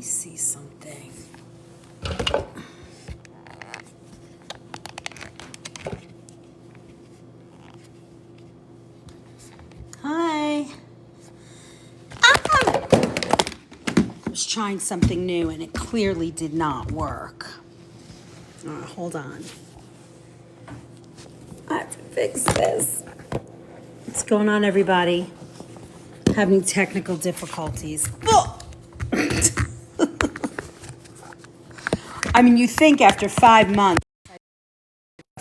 see something. Hi. I was trying something new and it clearly did not work. Hold on. I have to fix this. What's going on, everybody? Having technical difficulties. I mean, you think after 5 months,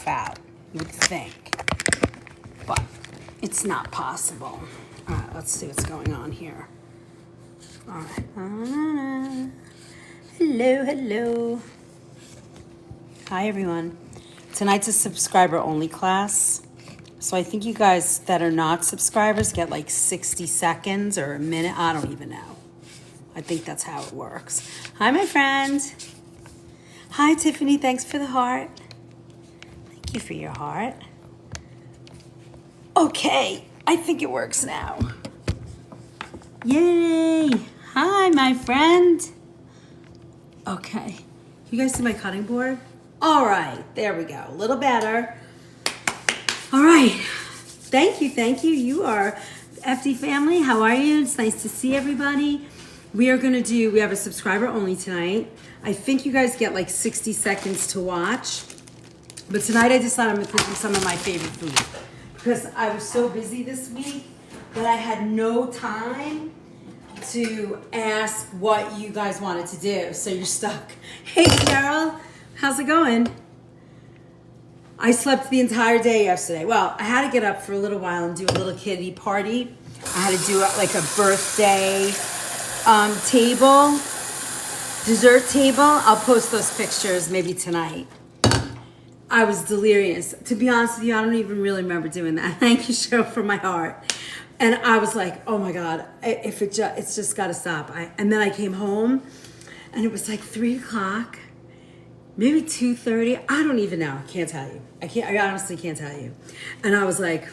out, you would think, but it's not possible. All right, let's see what's going on here. All right. Hello, hello. Hi, everyone. Tonight's a subscriber-only class. So I think you guys that are not subscribers get like 60 seconds or a minute. I don't even know. I think that's how it works. Hi, my friend. Hi, Tiffany. Thanks for the heart. Thank you for your heart. Okay. I think it works now. Yay. Hi, my friend. Okay. You guys see my cutting board? All right. There we go. A little better. All right. Thank you. Thank you. You are FD family. How are you? It's nice to see everybody. We have a subscriber only tonight. I think you guys get like 60 seconds to watch. But tonight I decided I'm going to cook you some of my favorite food. Because I was so busy this week that I had no time to ask what you guys wanted to do. So you're stuck. Hey, Carol. How's it going? I slept the entire day yesterday. Well, I had to get up for a little while and do a little kiddie party. I had to do like a birthday table, dessert table. I'll post those pictures maybe tonight. I was delirious. To be honest with you, I don't even really remember doing that. Thank you, Cheryl, for my heart. And I was like, oh my God, it's just got to stop. And then I came home and it was like 3 o'clock. Maybe 2:30. I don't even know. I can't tell you. I honestly can't tell you. And I was like,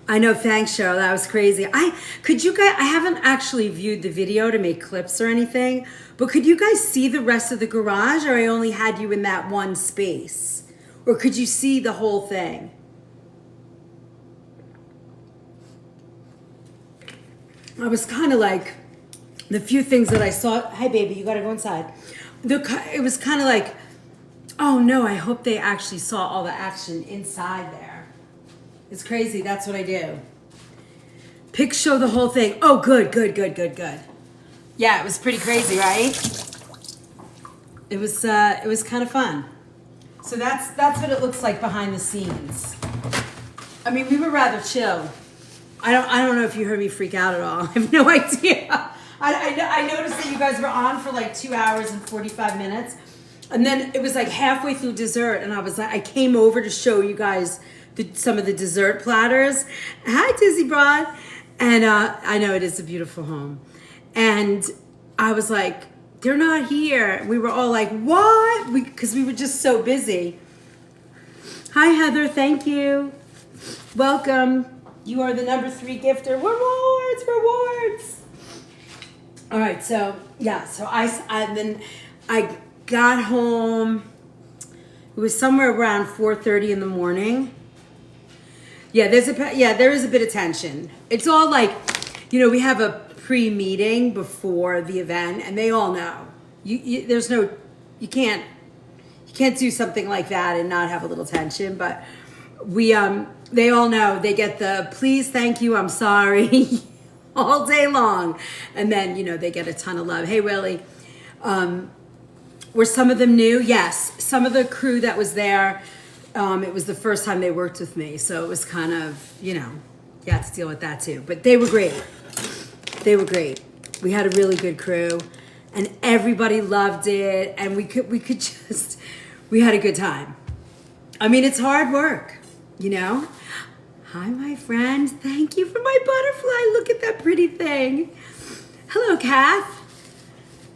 I know. Thanks, Cheryl. That was crazy. I haven't actually viewed the video to make clips or anything, but could you guys see the rest of the garage, or I only had you in that one space? Or could you see the whole thing? I was kind of like, the few things that I saw. Hi, baby. You got to go inside. It was kind of like, oh no, I hope they actually saw all the action inside there. It's crazy. That's what I do. Pics show the whole thing. Oh, good. Yeah, it was pretty crazy, right? It was kind of fun. So that's what it looks like behind the scenes. I mean, we were rather chill. I don't know if you heard me freak out at all. I have no idea. I noticed that you guys were on for like 2 hours and 45 minutes. And then it was like halfway through dessert, and I came over to show you guys some of the dessert platters. Hi, Dizzy Broad. And I know it is a beautiful home. And I was like, they're not here. We were all like, what? Because we were just so busy. Hi, Heather. Thank you. Welcome. You are the number 3 gifter. Rewards. All right. So, yeah. So I got home. It was somewhere around 4:30 in the morning. Yeah, there is a bit of tension. It's all like, we have a pre-meeting before the event, and they all know. You can't do something like that and not have a little tension. But they all know. They get the please, thank you, I'm sorry, all day long, and then they get a ton of love. Hey, Willie. Were some of them new? Yes. Some of the crew that was there, it was the first time they worked with me. So it was kind of, you had to deal with that too. But they were great. We had a really good crew and everybody loved it. And we had a good time. I mean, it's hard work, Hi, my friend. Thank you for my butterfly. Look at that pretty thing. Hello, Kath.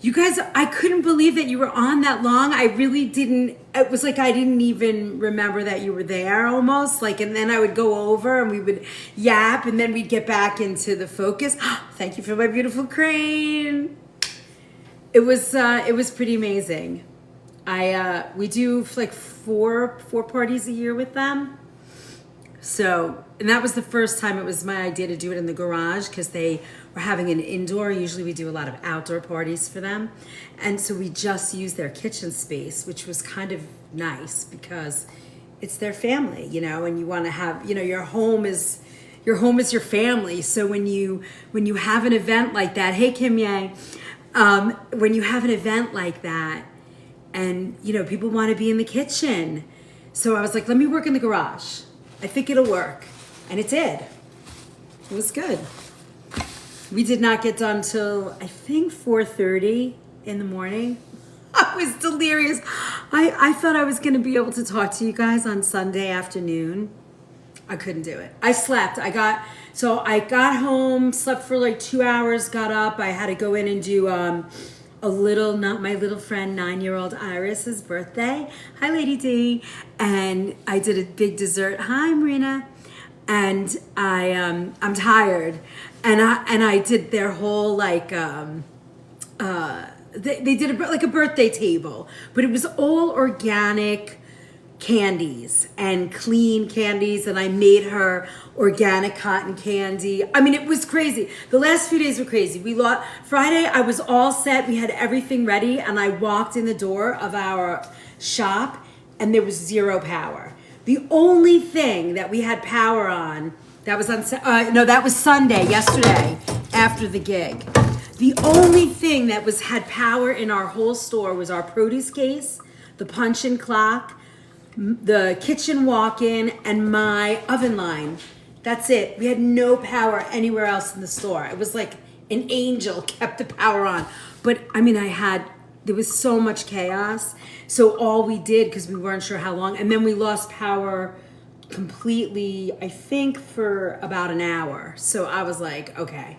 You guys, I couldn't believe that you were on that long. I really didn't. It was like I didn't even remember that you were there almost. And then I would go over and we would yap and then we'd get back into the focus. Thank you for my beautiful crane. it was pretty amazing. We do like four parties a year with them. So, and that was the first time. It was my idea to do it in the garage because they were having an indoor. Usually we do a lot of outdoor parties for them. And so we just used their kitchen space, which was kind of nice because it's their family, you know, and you want to have, you know, your home is your family. So when you have an event like that, hey Kim Yang, when you have an event like that and, you know, people want to be in the kitchen. So I was like, let me work in the garage. I think it'll work. And it did. It was good. We did not get done till I think 4:30 in the morning. I was delirious. I thought I was going to be able to talk to you guys on Sunday afternoon. I couldn't do it. I slept. I got home, slept for like 2 hours, got up. I had to go in and do my little friend 9-year-old Iris's birthday. Hi, Lady D. And I did a big dessert. Hi, Marina. And I'm tired. And I did their whole like they did like a birthday table, but it was all organic candies and clean candies, and I made her organic cotton candy. I mean, it was crazy. The last few days were crazy. Friday, I was all set. We had everything ready, and I walked in the door of our shop, and there was zero power. The only thing that we had power on, that was Sunday, yesterday, after the gig. The only thing that had power in our whole store was our produce case, the punch-in clock, the kitchen walk-in, and my oven line. That's it. We had no power anywhere else in the store. It was like an angel kept the power on. But I mean, there was so much chaos. So all we did, because we weren't sure how long, and then we lost power completely, I think, for about an hour. So I was like, okay,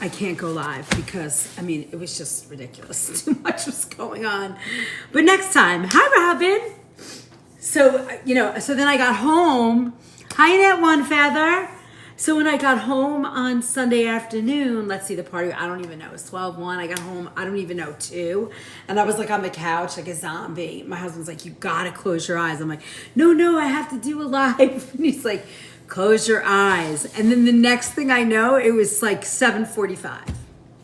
I can't go live because, I mean, it was just ridiculous. Too much was going on. But next time, hi, Robin. So, you know, so then I got home. Hi, Net One Feather. So when I got home on Sunday afternoon, let's see, the party, I don't even know, it was 12:01. I got home, I don't even know, 2. And I was like on the couch like a zombie. My husband's like, you gotta close your eyes. I'm like, no, I have to do a live. And he's like, close your eyes. And then the next thing I know, it was like 7:45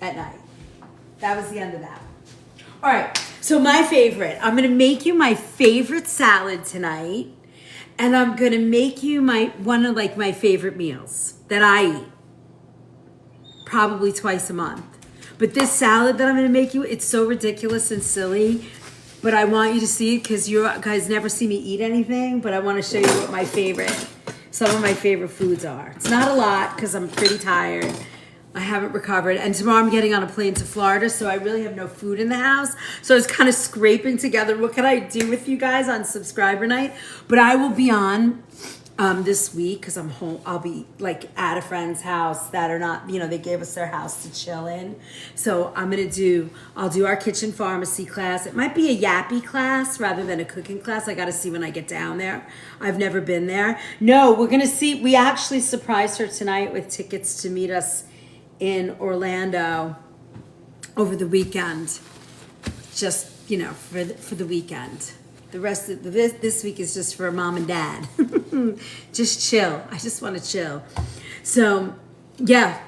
at night. That was the end of that. All right, so my favorite. I'm gonna make you my favorite salad tonight. And I'm gonna make you one of my favorite meals that I eat. Probably twice a month. But this salad that I'm gonna make you, it's so ridiculous and silly. But I want you to see it because you guys never see me eat anything. But I wanna show you what some of my favorite foods are. It's not a lot because I'm pretty tired. I haven't recovered. And tomorrow I'm getting on a plane to Florida, so I really have no food in the house. So I was kind of scraping together, what can I do with you guys on subscriber night? But I will be on this week because I'm home. I'll be like at a friend's house that are not, you know, they gave us their house to chill in. So I'll do our kitchen pharmacy class. It might be a yappy class rather than a cooking class. I got to see when I get down there. I've never been there. No, we're going to see. We actually surprised her tonight with tickets to meet us in Orlando over the weekend, just, you know, for the weekend. The rest of this week is just for mom and dad. Just chill. I just want to chill. So, yeah.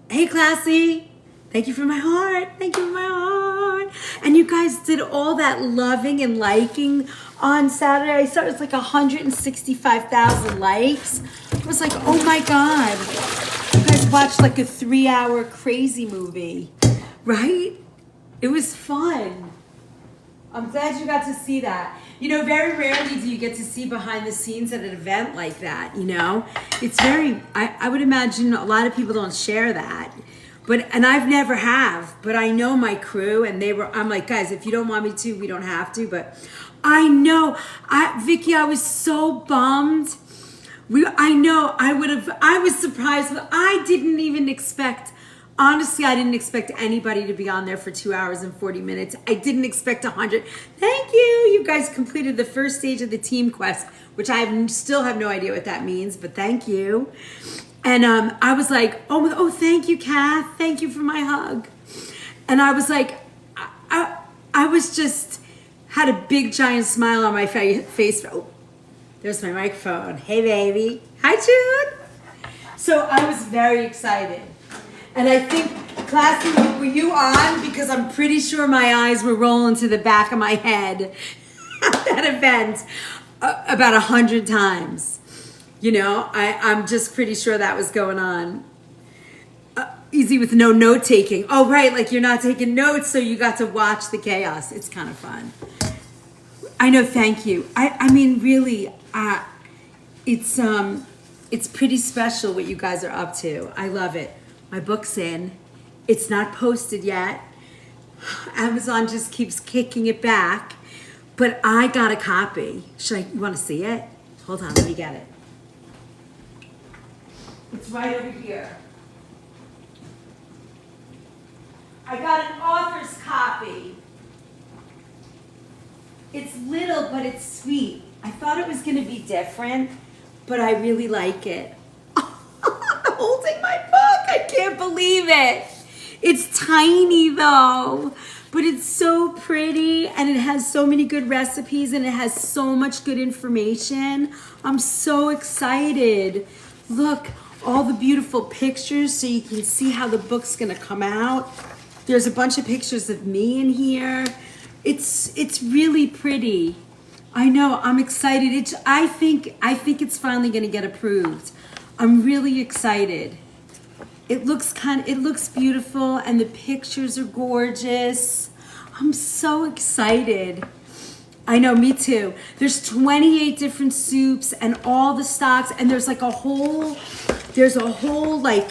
Hey, Classy. Thank you for my heart. Thank you for my heart. And you guys did all that loving and liking on Saturday. I saw it was like 165,000 likes. I was like, oh my God. You guys watched like a 3-hour crazy movie, right? It was fun. I'm glad you got to see that. You know, very rarely do you get to see behind the scenes at an event like that, you know? It's very, I would imagine a lot of people don't share that. And I've never have, but I know my crew and I'm like, guys, if you don't want me to, we don't have to, but I know, Vicky, I was so bummed. I was surprised. I didn't even expect, honestly, I didn't expect anybody to be on there for 2 hours and 40 minutes. I didn't expect 100. Thank you. You guys completed the first stage of the team quest, which I still have no idea what that means, but thank you. And I was like, oh, thank you, Kath. Thank you for my hug. And I was like, I was just, had a big giant smile on my face. Oh, there's my microphone. Hey, baby. Hi, Jude. So I was very excited. And I think, Classy, were you on? Because I'm pretty sure my eyes were rolling to the back of my head at that event about 100 times. You know, I'm just pretty sure that was going on. Easy with no note taking. Oh, right, like you're not taking notes, so you got to watch the chaos. It's kind of fun. I know, thank you. I mean, really, it's pretty special what you guys are up to. I love it. My book's in. It's not posted yet. Amazon just keeps kicking it back, but I got a copy. You want to see it? Hold on, let me get it. It's right over here. I got an author's copy. It's little, but it's sweet. I thought it was going to be different, but I really like it. I'm holding my book. I can't believe it. It's tiny though, but it's so pretty and it has so many good recipes and it has so much good information. I'm so excited. Look, all the beautiful pictures so you can see how the book's going to come out. There's a bunch of pictures of me in here. It's really pretty. I know, I'm excited. I think it's finally gonna get approved. I'm really excited. It looks beautiful and the pictures are gorgeous. I'm so excited. I know, me too. There's 28 different soups and all the stocks, and there's a whole like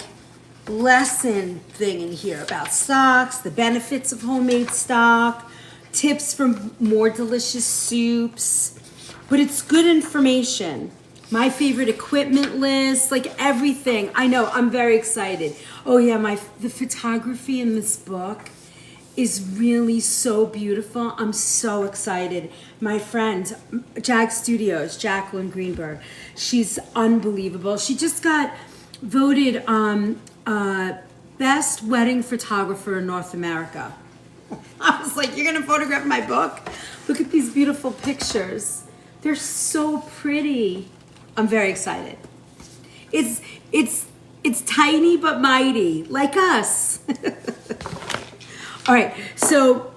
lesson thing in here about stocks, the benefits of homemade stock, tips for more delicious soups. But it's good information. My favorite equipment list, like everything. I know, I'm very excited. Oh yeah, the photography in this book is really so beautiful. I'm so excited. My friend, Jag Studios, Jacqueline Greenberg, she's unbelievable. She just got voted best wedding photographer in North America. I was like, you're gonna photograph my book? Look at these beautiful pictures. They're so pretty. I'm very excited. It's tiny but mighty, like us. All right, so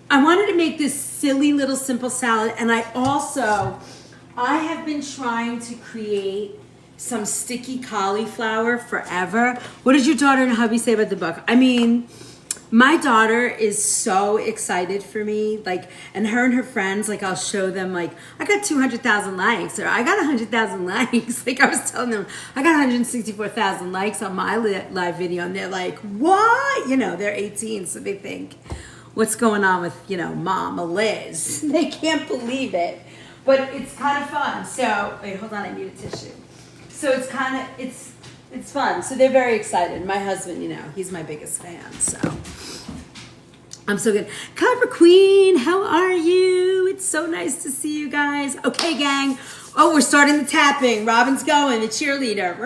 I wanted to make this silly little simple salad, and I have been trying to create some sticky cauliflower forever. What did your daughter and hubby say about the book? I mean, my daughter is so excited for me, and her friends, I'll show them, I got 200,000 likes, or I got 100,000 likes. I was telling them, I got 164,000 likes on my live video, and they're like, what? They're 18, so they think, what's going on with, Mama Liz? They can't believe it, but it's kind of fun. So, wait, hold on, I need a tissue. So it's fun. So they're very excited. My husband, he's my biggest fan. So I'm so good. Copper Queen, how are you? It's so nice to see you guys. Okay, gang. Oh, we're starting the tapping. Robin's going, the cheerleader.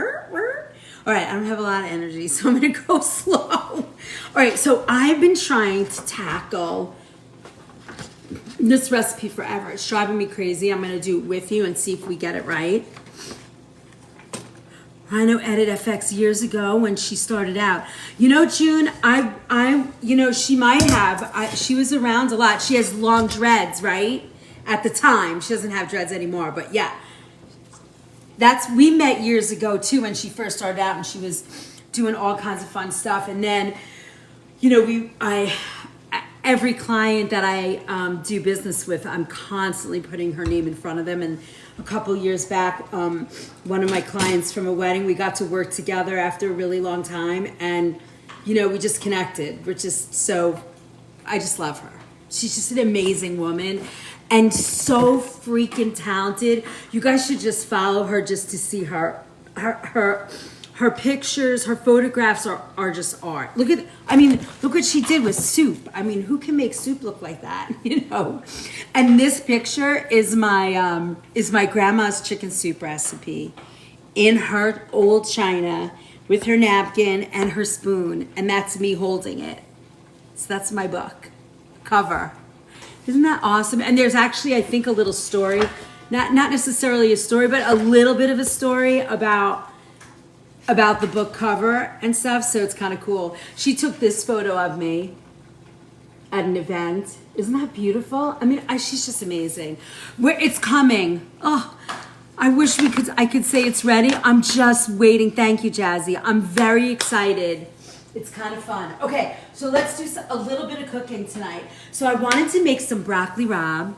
All right, I don't have a lot of energy, so I'm going to go slow. All right, so I've been trying to tackle this recipe forever. It's driving me crazy. I'm going to do it with you and see if we get it right. I know Edit FX years ago when she started out. June, she might have. She was around a lot. She has long dreads, right? At the time. She doesn't have dreads anymore, but yeah. We met years ago too when she first started out and she was doing all kinds of fun stuff. And then, every client that I do business with, I'm constantly putting her name in front of them. And a couple years back, one of my clients from a wedding, we got to work together after a really long time. And, we just connected. I just love her. She's just an amazing woman and so freaking talented. You guys should just follow her just to see her pictures, her photographs are just art. Look what she did with soup. Who can make soup look like that, And this picture is my grandma's chicken soup recipe in her old china with her napkin and her spoon, and that's me holding it. So that's my book cover. Isn't that awesome? And there's actually, I think, a little story, not necessarily a story, but a little bit of a story about the book cover and stuff. So it's kind of cool. She took this photo of me at an event. Isn't that beautiful? I mean, she's just amazing. It's coming. Oh, I wish I could say it's ready. I'm just waiting. Thank you, Jazzy. I'm very excited. It's kind of fun. Okay, so let's do a little bit of cooking tonight. So I wanted to make some broccoli rabe,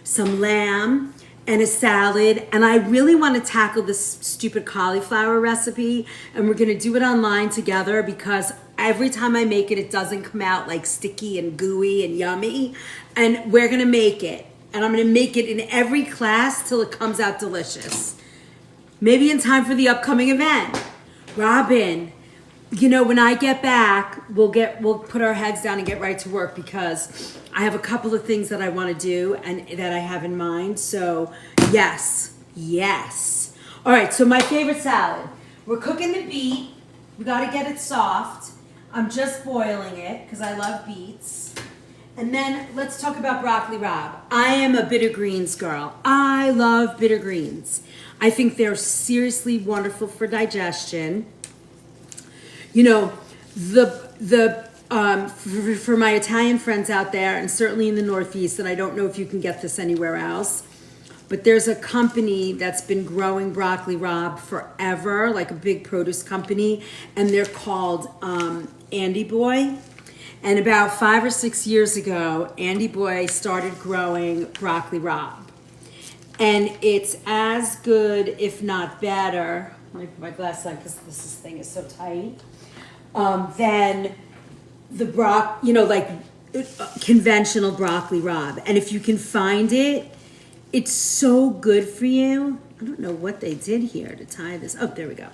some lamb, and a salad. And I really want to tackle this stupid cauliflower recipe. And we're going to do it online together because every time I make it, it doesn't come out like sticky and gooey and yummy. And we're going to make it. And I'm going to make it in every class till it comes out delicious. Maybe in time for the upcoming event. Robin, you know, when I get back, we'll put our heads down and get right to work because I have a couple of things that I want to do and that I have in mind. So yes. All right, so my favorite salad. We're cooking the beet. We got to get it soft. I'm just boiling it because I love beets. And then let's talk about broccoli rabe. I am a bitter greens girl. I love bitter greens. I think they're seriously wonderful for digestion. You know, for my Italian friends out there, and certainly in the Northeast, and I don't know if you can get this anywhere else, but there's a company that's been growing broccoli rabe forever, like a big produce company, and they're called Andy Boy. And about 5 or 6 years ago, Andy Boy started growing broccoli rabe. And it's as good, if not better, let me put my glass on because this thing is so tight, than the conventional broccoli rabe. And if you can find it, it's so good for you. I don't know what they did here to tie this. Oh, there we go.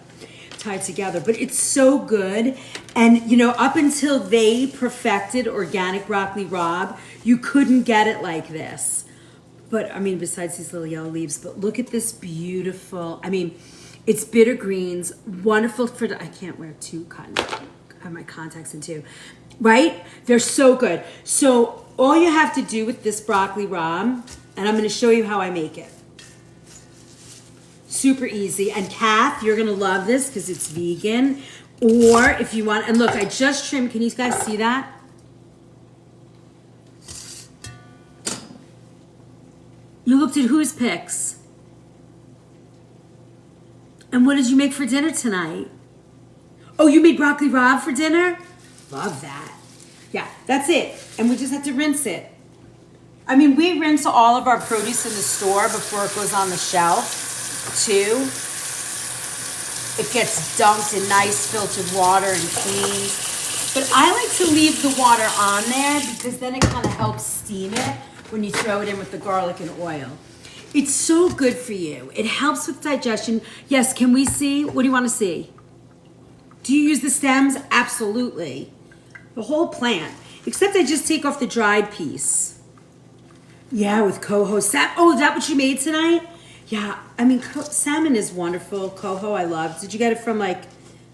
Tie it together. But it's so good. And, you know, up until they perfected organic broccoli rabe, you couldn't get it like this. But, I mean, besides these little yellow leaves, but look at this beautiful, I mean, it's bitter greens, wonderful for, I can't wear two cotton, I have my contacts in too, right? They're so good. So all you have to do with this broccoli rabe, and I'm going to show you how I make it. Super easy. And Kath, you're going to love this because it's vegan. Or if you want, and look, I just trimmed, can you guys see that? You looked at whose pics? And what did you make for dinner tonight? Oh, you made broccoli rabe for dinner? Love that. Yeah, that's it. And we just have to rinse it. I mean, we rinse all of our produce in the store before it goes on the shelf, too. It gets dunked in nice filtered water and cleaned. But I like to leave the water on there because then it kind of helps steam it when you throw it in with the garlic and oil. It's so good for you. It helps with digestion. Yes, can we see? What do you want to see? Do you use the stems? Absolutely. The whole plant. Except I just take off the dried piece. Yeah, with coho. Oh, is that what you made tonight? Yeah, I mean, salmon is wonderful. Coho, I love. Did you get it from, like,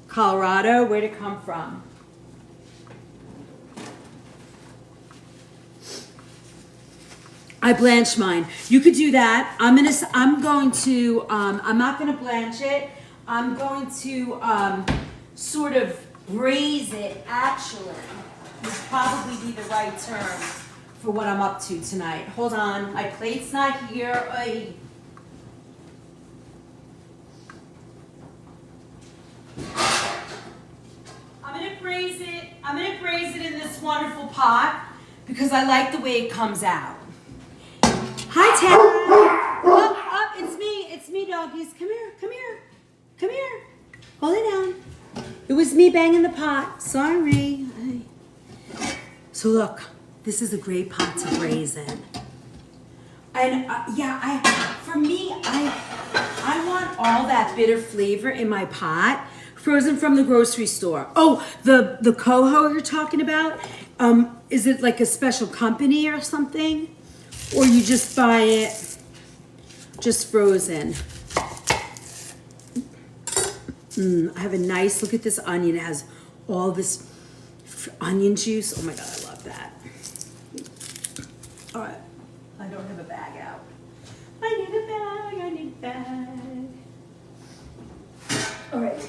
Colorado? Where'd it come from? I blanch mine. You could do that. I'm not gonna blanch it. I'm going to sort of braise it, actually, would probably be the right term for what I'm up to tonight. Hold on, my plate's not here. Ay. I'm gonna braise it in this wonderful pot because I like the way it comes out. Hi, Tara. Up, it's me, doggies. Come here. Hold it down. It was me banging the pot. Sorry. So look, this is a great pot to braise in. And for me, I want all that bitter flavor in my pot, frozen from the grocery store. Oh, the coho you're talking about, is it like a special company or something? Or you just buy it just frozen? I have a nice, look at this onion. It has all this onion juice. Oh my God, I love All right. I don't have a bag out. I need a bag. I need a bag. All right.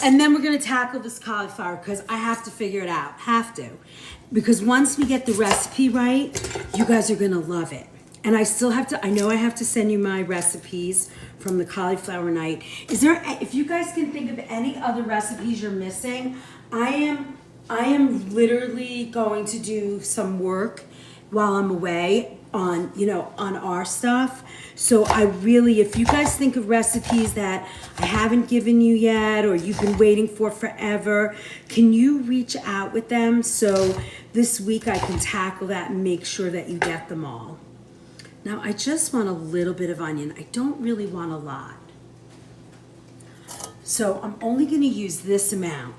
And then we're going to tackle this cauliflower because I have to figure it out. Have to. Because once we get the recipe right, you guys are going to love it. And I still have to, I know I have to send you my recipes from the cauliflower night. Is there, if you guys can think of any other recipes you're missing, I am literally going to do some work while I'm away on, on our stuff. So I really, if you guys think of recipes that I haven't given you yet or you've been waiting for forever, can you reach out with them so this week I can tackle that and make sure that you get them all? Now I just want a little bit of onion. I don't really want a lot. So I'm only going to use this amount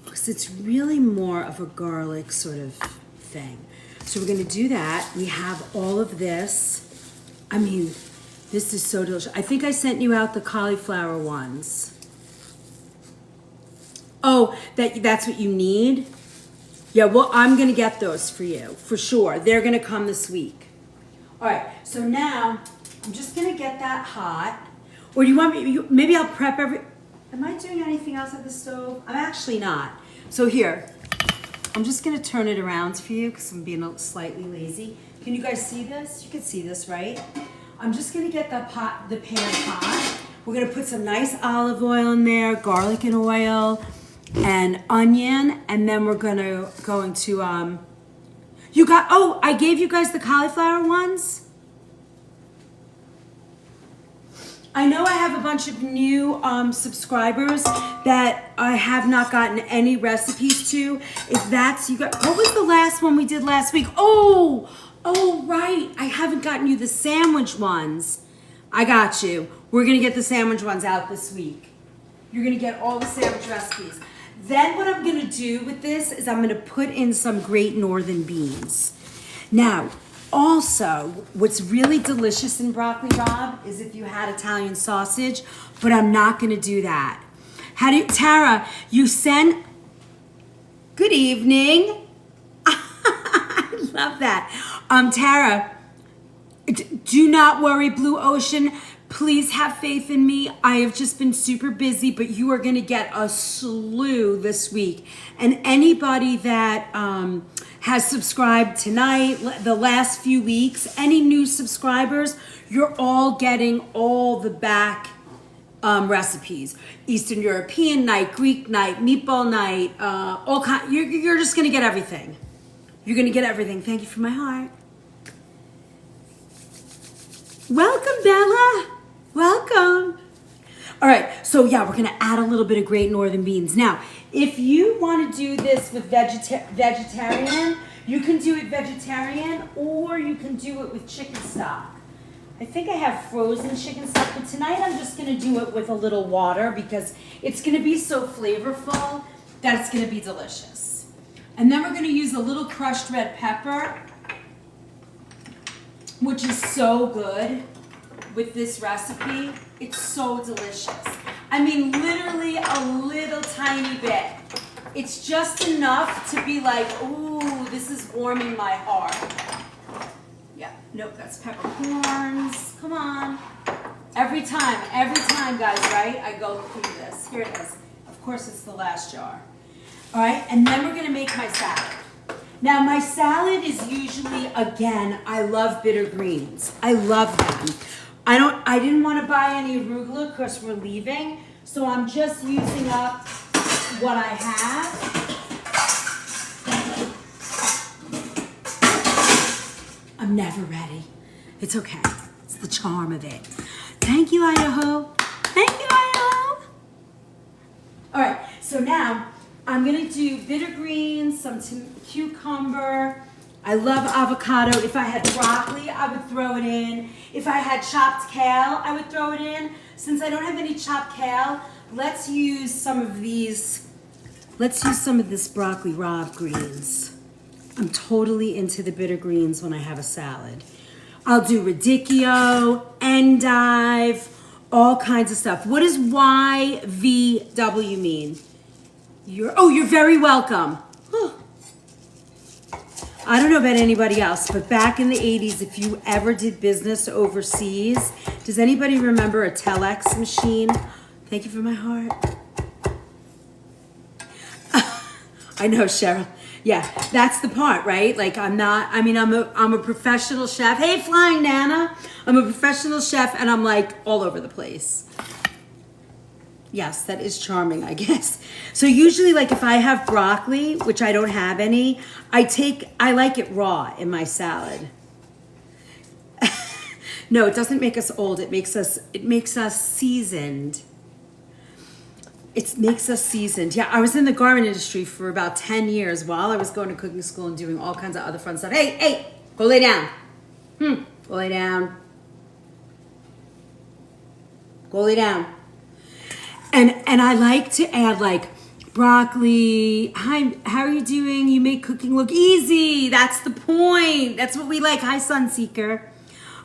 because it's really more of a garlic sort of thing. So we're going to do that. We have all of this. I mean, this is so delicious. I think I sent you out the cauliflower ones. Oh, that's what you need? Yeah, well, I'm going to get those for you, for sure. They're going to come this week. All right, so now I'm just going to get that hot. Or do you want me, maybe I'll prep am I doing anything else at the stove? I'm actually not. So here, I'm just going to turn it around for you because I'm being slightly lazy. Can you guys see this? You can see this, right? I'm just going to get the pan hot. We're going to put some nice olive oil in there, garlic and oil, and onion, and then we're going to I gave you guys the cauliflower ones. I know I have a bunch of new subscribers that I have not gotten any recipes to. If that's you got, what was the last one we did last week? Oh, right. I haven't gotten you the sandwich ones. I got you. We're going to get the sandwich ones out this week. You're going to get all the sandwich recipes. Then what I'm going to do with this is I'm going to put in some Great Northern beans. Now, also, what's really delicious in broccoli rabe is if you had Italian sausage, but I'm not going to do that. Tara, you sent, good evening. I love that. Tara, do not worry, Blue Ocean. Please have faith in me. I have just been super busy, but you are going to get a slew this week. And anybody that has subscribed tonight, the last few weeks, any new subscribers, you're all getting all the back recipes. Eastern European night, Greek night, meatball night, you're just going to get everything. You're going to get everything. Thank you for my heart. Welcome, Bella. Welcome. All right, so yeah, we're gonna add a little bit of Great Northern beans. Now, if you want to do this with vegetarian, you can do it vegetarian or you can do it with chicken stock. I think I have frozen chicken stock, but tonight I'm just gonna do it with a little water because it's gonna be so flavorful that it's gonna be delicious. And then we're gonna use a little crushed red pepper, which is so good with this recipe. It's so delicious. I mean, literally a little tiny bit. It's just enough to be like, ooh, this is warming my heart. Yeah, nope, that's peppercorns. Come on. Every time, guys, right? I go through this. Here it is. Of course, it's the last jar. All right, and then we're gonna make my salad. Now, my salad is usually, again, I love bitter greens. I love them. I didn't want to buy any arugula because we're leaving, so I'm just using up what I have. I'm never ready. It's okay. It's the charm of it. Thank you, Idaho. Thank you, Idaho. All right, so now I'm gonna do bitter greens, some cucumber. I love avocado. If I had broccoli, I would throw it in. If I had chopped kale, I would throw it in. Since I don't have any chopped kale, let's use some of these. Let's use some of this broccoli rabe greens. I'm totally into the bitter greens when I have a salad. I'll do radicchio, endive, all kinds of stuff. What does YVW mean? You're very welcome. Huh. I don't know about anybody else, but back in the 80s, if you ever did business overseas, does anybody remember a telex machine? Thank you for my heart. I know, Cheryl. Yeah, that's the part, right? Like I'm a professional chef. Hey, Flying Nana. I'm a professional chef and I'm like all over the place. Yes, that is charming, I guess. So usually like if I have broccoli, which I don't have any, I like it raw in my salad. No, it doesn't make us old. It makes us seasoned. It makes us seasoned. Yeah, I was in the garment industry for about 10 years while I was going to cooking school and doing all kinds of other fun stuff. Hey, go lay down. Go lay down. Go lay down. And I like to add like broccoli. Hi, how are you doing? You make cooking look easy. That's the point. That's what we like. Hi, Sunseeker.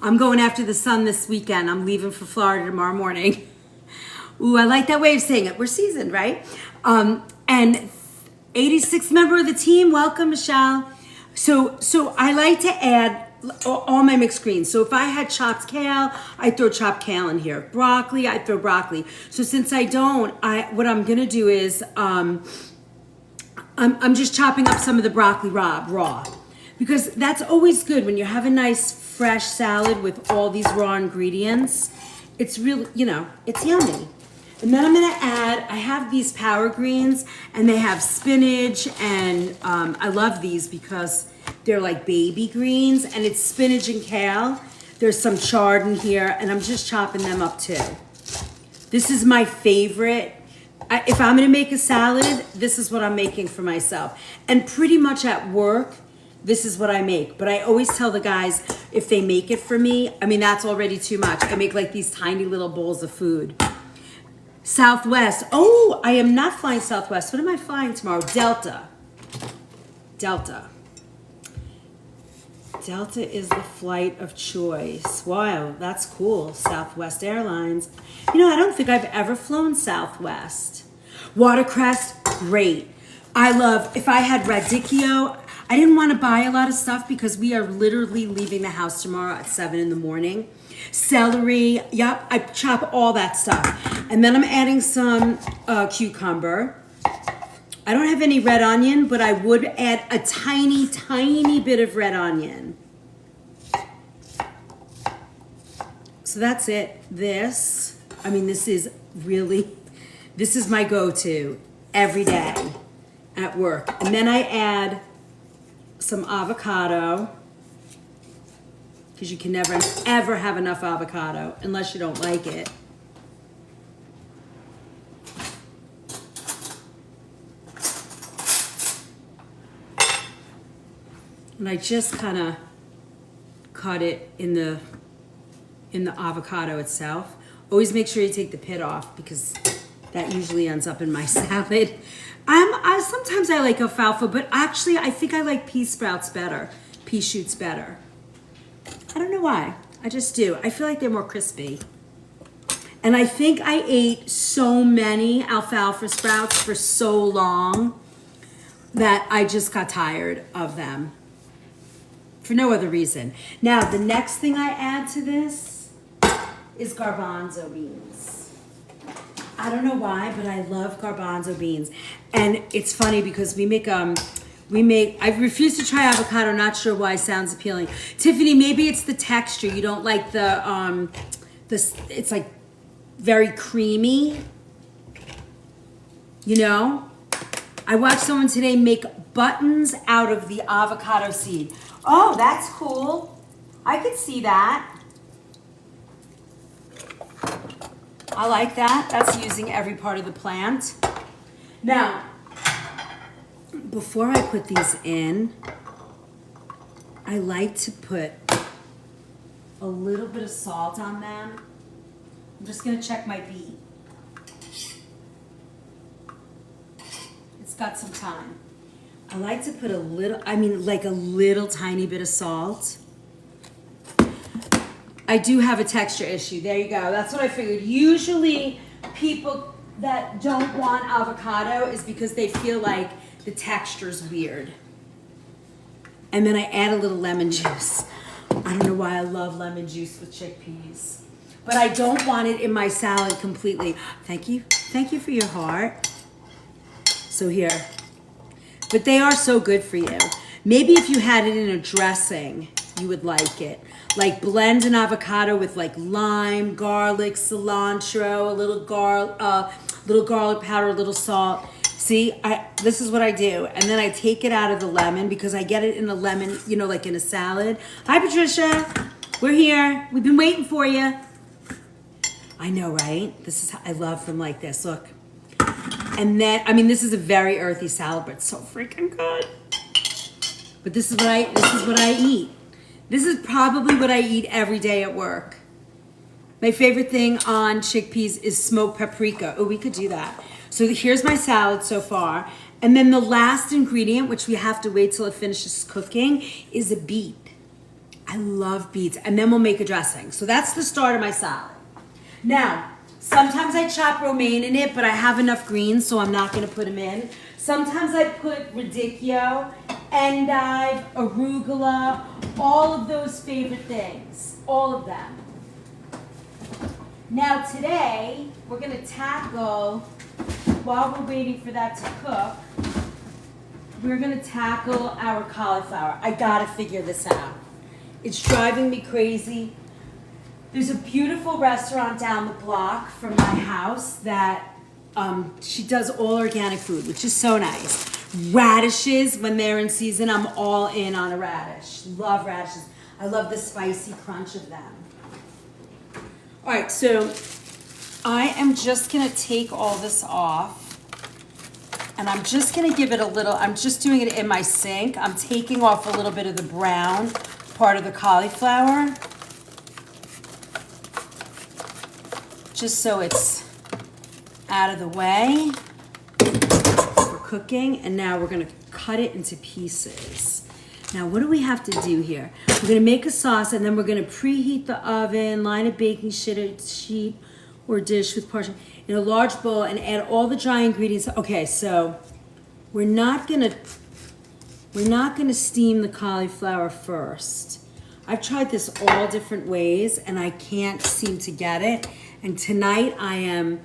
I'm going after the sun this weekend. I'm leaving for Florida tomorrow morning. Ooh, I like that way of saying it. We're seasoned, right? And 86th member of the team. Welcome, Michelle. So I like to add all my mixed greens. So if I had chopped kale, I throw chopped kale in here. Broccoli, I throw broccoli. So since I don't, what I'm gonna do is I'm just chopping up some of the broccoli raw, because that's always good when you have a nice fresh salad with all these raw ingredients. It's really, it's yummy. And then I'm gonna add, I have these power greens and they have spinach and I love these because they're like baby greens and it's spinach and kale. There's some chard in here and I'm just chopping them up too. This is my favorite. If I'm gonna make a salad, this is what I'm making for myself. And pretty much at work, this is what I make. But I always tell the guys, if they make it for me, that's already too much. I make like these tiny little bowls of food. Southwest. Oh, I am not flying Southwest. What am I flying tomorrow? Delta. Delta is the flight of choice. Wow, that's cool. Southwest Airlines. I don't think I've ever flown Southwest. Watercress, great. I love, if I had radicchio, I didn't want to buy a lot of stuff because we are literally leaving the house tomorrow at 7 in the morning. Celery, yep, I chop all that stuff. And then I'm adding some cucumber. I don't have any red onion, but I would add a tiny, tiny bit of red onion. So that's it. This is my go-to every day at work. And then I add some avocado, because you can never, ever have enough avocado unless you don't like it. And I just kind of cut it in the avocado itself. Always make sure you take the pit off because that usually ends up in my salad. Sometimes I like alfalfa, but actually I think I like pea sprouts better, pea shoots better. I don't know why, I just do. I feel like they're more crispy. And I think I ate so many alfalfa sprouts for so long that I just got tired of them. For no other reason. Now, the next thing I add to this is garbanzo beans. I don't know why, but I love garbanzo beans. And it's funny because I refuse to try avocado, not sure why, sounds appealing. Tiffany, maybe it's the texture. You don't like it's like very creamy. I watched someone today make buttons out of the avocado seed. Oh, that's cool. I could see that. I like that. That's using every part of the plant. Now, before I put these in, I like to put a little bit of salt on them. I'm just gonna check my beet. It's got some time. I like to put a little tiny bit of salt. I do have a texture issue. There you go. That's what I figured. Usually people that don't want avocado is because they feel like the texture's weird. And then I add a little lemon juice. I don't know why I love lemon juice with chickpeas. But I don't want it in my salad completely. Thank you. Thank you for your heart. So here. But they are so good for you. Maybe if you had it in a dressing, you would like it. Like blend an avocado with like lime, garlic, cilantro, a little garlic powder, a little salt. See, this is what I do. And then I take it out of the lemon because I get it in a lemon, you know, like in a salad. Hi, Patricia. We're here. We've been waiting for you. I know, right? I love them like this. Look. And then, I mean, this is a very earthy salad, but it's so freaking good. But this is what I eat. This is probably what I eat every day at work. My favorite thing on chickpeas is smoked paprika. Oh, we could do that. So here's my salad so far. And then the last ingredient, which we have to wait till it finishes cooking, is a beet. I love beets. And then we'll make a dressing. So that's the start of my salad. Now, sometimes I chop romaine in it, but I have enough greens, so I'm not going to put them in. Sometimes I put radicchio, endive, arugula, all of those favorite things. All of them. Now today, we're going to tackle, while we're waiting for that to cook, we're going to tackle our cauliflower. I got to figure this out. It's driving me crazy. There's a beautiful restaurant down the block from my house that she does all organic food, which is so nice. Radishes, when they're in season, I'm all in on a radish. Love radishes. I love the spicy crunch of them. All right, so I am just gonna take all this off and I'm just gonna give it a little, I'm just doing it in my sink. I'm taking off a little bit of the brown part of the cauliflower, just so it's out of the way for cooking. And now we're gonna cut it into pieces. Now, what do we have to do here? We're gonna make a sauce and then we're gonna preheat the oven, line a baking sheet or dish with parchment in a large bowl and add all the dry ingredients. Okay, so we're not gonna steam the cauliflower first. I've tried this all different ways and I can't seem to get it. And tonight I am,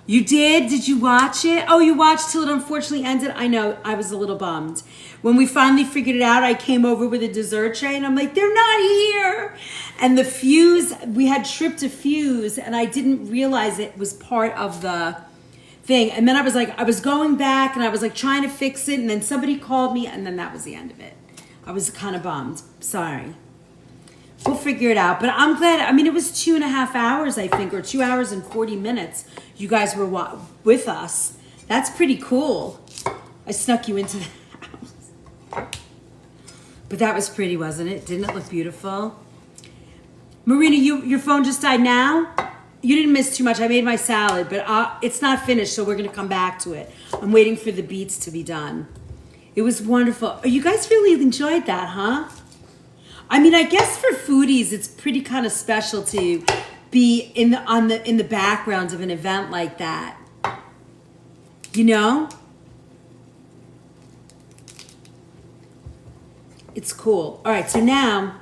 you did? Did you watch it? Oh, you watched till it unfortunately ended? I know, I was a little bummed. When we finally figured it out, I came over with a dessert tray and I'm like, they're not here. And the fuse, we had tripped a fuse and I didn't realize it was part of the thing. And then I was like, I was going back and I was like trying to fix it and then somebody called me and then that was the end of it. I was kind of bummed, sorry. We'll figure it out, but I'm glad. I mean, it was 2.5 hours, I think, or 2 hours and 40 minutes. You guys were with us. That's pretty cool. I snuck you into the house. But that was pretty, wasn't it? Didn't it look beautiful? Marina, your phone just died now? You didn't miss too much. I made my salad, but it's not finished, so we're going to come back to it. I'm waiting for the beets to be done. It was wonderful. You guys really enjoyed that, huh? I mean, I guess for foodies, it's pretty kind of special to be in the background of an event like that. You know? It's cool. All right, so now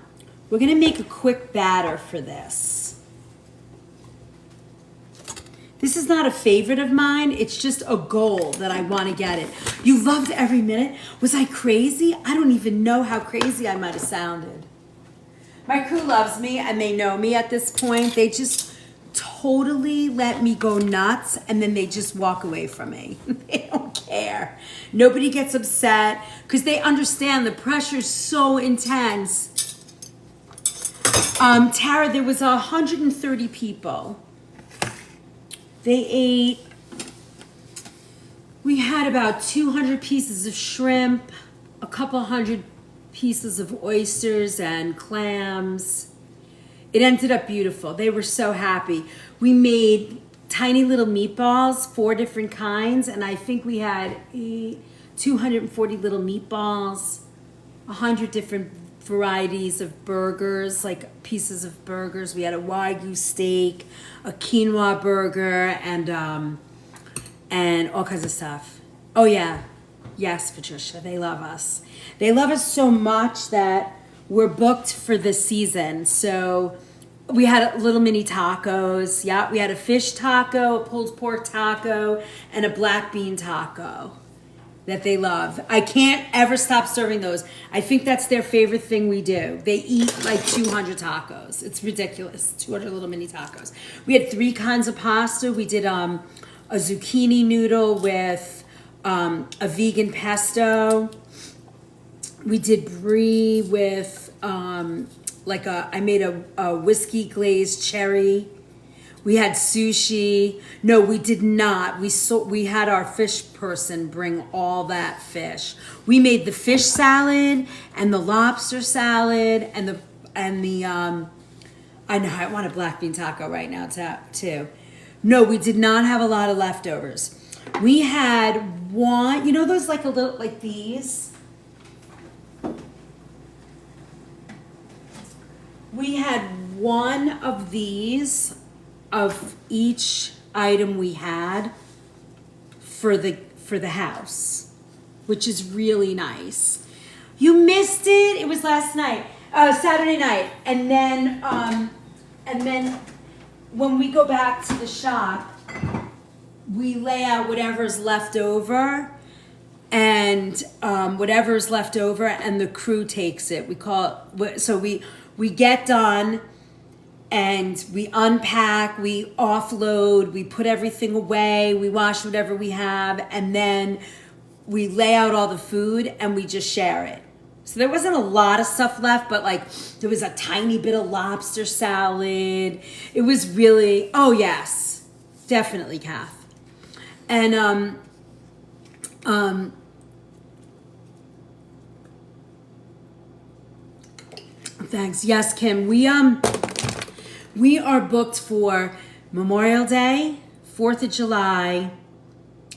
we're gonna make a quick batter for this. This is not a favorite of mine. It's just a goal that I want to get it. You loved every minute. Was I crazy? I don't even know how crazy I might have sounded. My crew loves me and they know me at this point. They just totally let me go nuts and then they just walk away from me. They don't care. Nobody gets upset because they understand the pressure is so intense. Tara, there was 130 people. They ate, we had about 200 pieces of shrimp, a couple hundred pieces of oysters and clams. It ended up beautiful. They were so happy. We made tiny little meatballs, 4 different kinds, and I think we had 240 little meatballs, 100 different varieties of burgers, like pieces of burgers. We had a Wagyu steak, a quinoa burger, and all kinds of stuff. Oh yeah, yes, Patricia, they love us. They love us so much that we're booked for this season. So we had little mini tacos. Yeah, we had a fish taco, a pulled pork taco, and a black bean taco that they love. I can't ever stop serving those. I think that's their favorite thing we do. They eat like 200 tacos. It's ridiculous. 200 little mini tacos. We had 3 kinds of pasta. We did a zucchini noodle with a vegan pesto. We did brie with I made a whiskey glazed cherry. We had sushi. No, we did not. We had our fish person bring all that fish. We made the fish salad and the lobster salad and the I know I want a black bean taco right now too. No, we did not have a lot of leftovers. We had one, you know those like a little like these? We had one of these of each item we had for the house, which is really nice. You missed it. It was last night, Saturday night, and then when we go back to the shop, we lay out whatever's left over, and whatever's left over, and the crew takes it. We call it so we get done. And we unpack, we offload, we put everything away, we wash whatever we have, and then we lay out all the food and we just share it. So there wasn't a lot of stuff left, but like there was a tiny bit of lobster salad. It was really, oh yes, definitely, Kath. And thanks. Yes, Kim. We are booked for Memorial Day, 4th of July,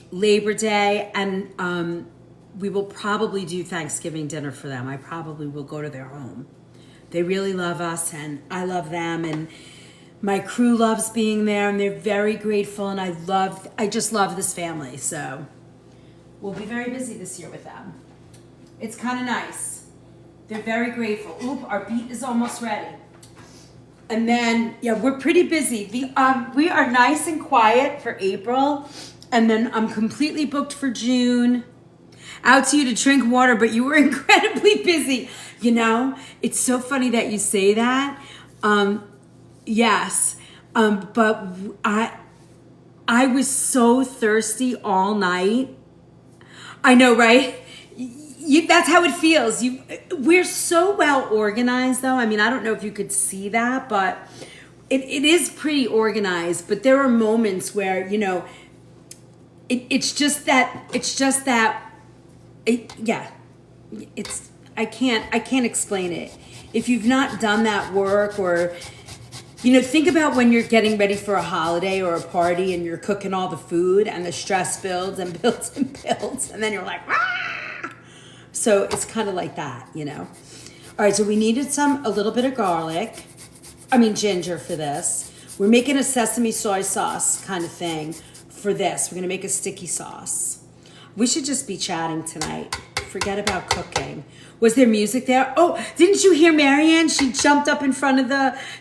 Labor Day, and we will probably do Thanksgiving dinner for them. I probably will go to their home. They really love us, and I love them, and my crew loves being there, and they're very grateful, and I just love this family, so we'll be very busy this year with them. It's kind of nice. They're very grateful. Oop, our beet is almost ready. And then, yeah, we're pretty busy. We are nice and quiet for April, and then I'm completely booked for June. Out to you to drink water, but you were incredibly busy. You know, it's so funny that you say that. Yes, but I was so thirsty all night. I know, right? That's how it feels. We're so well organized, though. I mean, I don't know if you could see that, but it is pretty organized. But there are moments where, you know, it's just that. I can't explain it. If you've not done that work, or you know, think about when you're getting ready for a holiday or a party and you're cooking all the food and the stress builds and builds and builds, and then you're like, ah! So it's kind of like that, you know. All right, so we needed a little bit of ginger for this. We're making a sesame soy sauce kind of thing for this. We're gonna make a sticky sauce. We should just be chatting tonight. Forget about cooking. Was there music there? Oh, didn't you hear Marianne? She jumped up in front of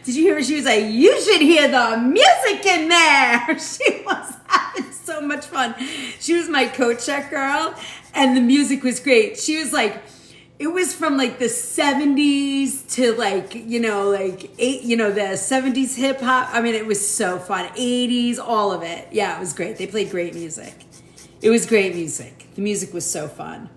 did you hear her? She was like, you should hear the music in there. She was having so much fun. She was my coat check girl, and the music was great. She was like, it was from like the 70s to like, you know, the 70s hip hop. I mean, it was so fun. 80s, all of it. Yeah, it was great. They played great music. It was great music. The music was so fun.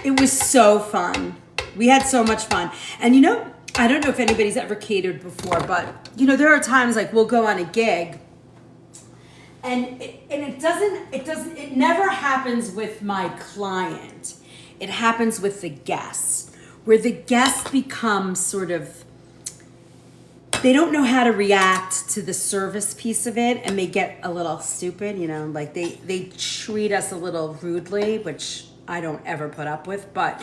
It was so fun. We had so much fun. And you know, I don't know if anybody's ever catered before, but you know, there are times like we'll go on a gig and it never happens with my client. It happens with the guests, where the guests become sort of, they don't know how to react to the service piece of it, and they get a little stupid, you know, like they treat us a little rudely, which I don't ever put up with, but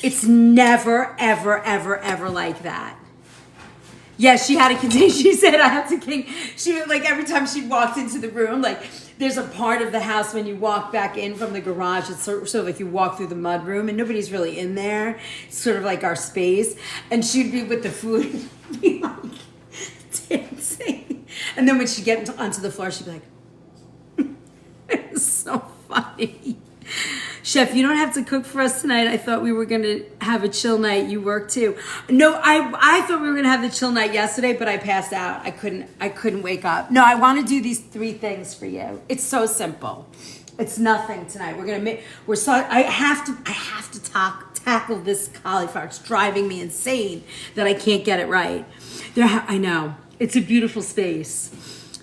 It's never, ever, ever, ever like that. Yes, she had a container. She said, I have to king. She, like, every time she walked into the room, like, there's a part of the house when you walk back in from the garage. It's sort of like you walk through the mud room and nobody's really in there. It's sort of like our space. And she'd be with the food and be like dancing. And then when she'd get onto the floor, she'd be like, it's so funny. Chef, you don't have to cook for us tonight. I thought we were going to have a chill night. You work too. No, I thought we were going to have the chill night yesterday, but I passed out. I couldn't wake up. No, I want to do these 3 things for you. It's so simple. It's nothing tonight. I have to tackle this cauliflower. It's driving me insane that I can't get it right. I know. It's a beautiful space.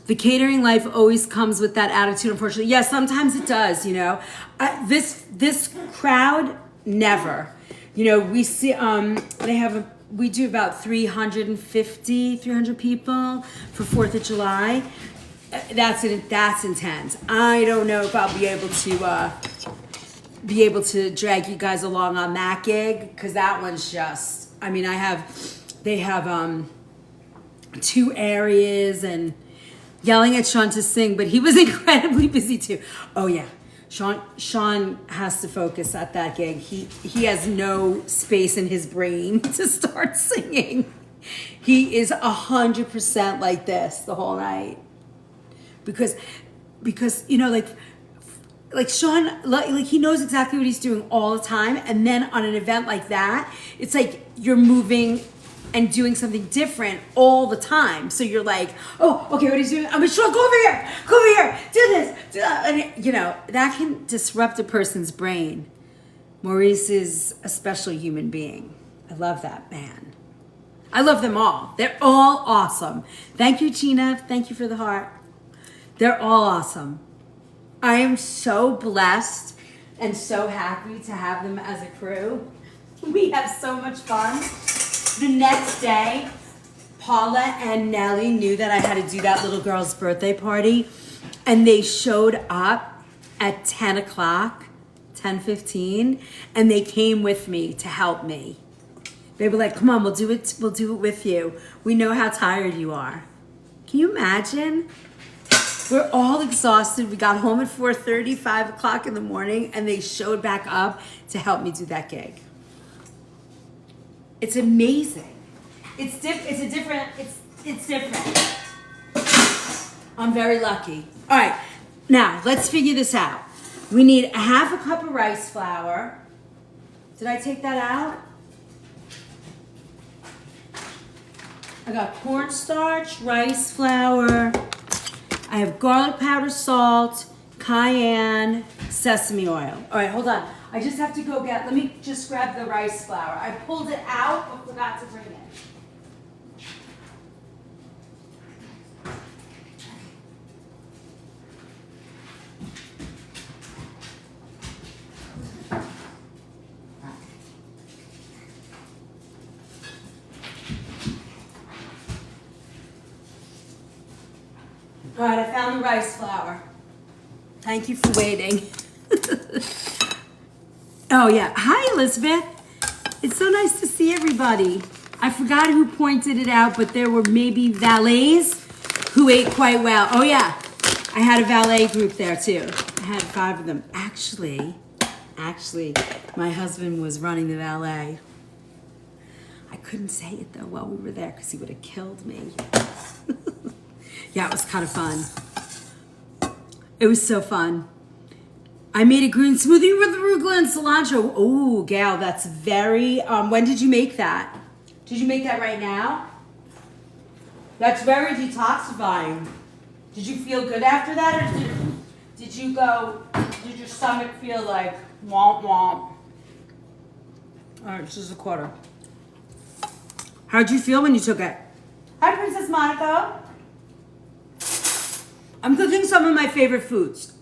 The catering life always comes with that attitude, unfortunately. Yeah, sometimes it does, you know. This crowd, never. You know, we see, we do about 300 people for 4th of July. That's intense. I don't know if I'll be able to drag you guys along on that gig, because that one's just, I mean, they have 2 areas and yelling at Sean to sing, but he was incredibly busy too. Oh yeah, Sean has to focus at that gig. He has no space in his brain to start singing. He is 100% like this the whole night. Because you know, like Sean, like he knows exactly what he's doing all the time, and then on an event like that, it's like you're moving and doing something different all the time. So you're like, oh, okay, what are you doing? I'm Sean, go over here, do this, do that. And you know, that can disrupt a person's brain. Maurice is a special human being. I love that man. I love them all. They're all awesome. Thank you, Gina. Thank you for the heart. They're all awesome. I am so blessed and so happy to have them as a crew. We have so much fun. The next day, Paula and Nellie knew that I had to do that little girl's birthday party, and they showed up at 10 o'clock, 10:15, and they came with me to help me. They were like, come on, we'll do it with you. We know how tired you are. Can you imagine? We're all exhausted. We got home at 4:30, 5 o'clock in the morning, and they showed back up to help me do that gig. It's amazing. It's different. I'm very lucky. All right, now let's figure this out. We need a half a cup of rice flour. Did I take that out? I got cornstarch, rice flour. I have garlic powder, salt, cayenne, sesame oil. All right, hold on. I just have to go let me just grab the rice flour. I pulled it out but forgot to bring it. All right, I found the rice flour. Thank you for waiting. Oh yeah, hi Elizabeth. It's so nice to see everybody. I forgot who pointed it out, but there were maybe valets who ate quite well. Oh yeah, I had a valet group there too. I had 5 of them. Actually, my husband was running the valet. I couldn't say it though while we were there because he would have killed me. Yeah, it was kind of fun. It was so fun. I made a green smoothie with arugula and cilantro. Oh, gal, that's very, when did you make that? Did you make that right now? That's very detoxifying. Did you feel good after that, or did your stomach feel like womp womp? All right, this is a quarter. How'd you feel when you took it? Hi, Princess Monica. I'm cooking some of my favorite foods.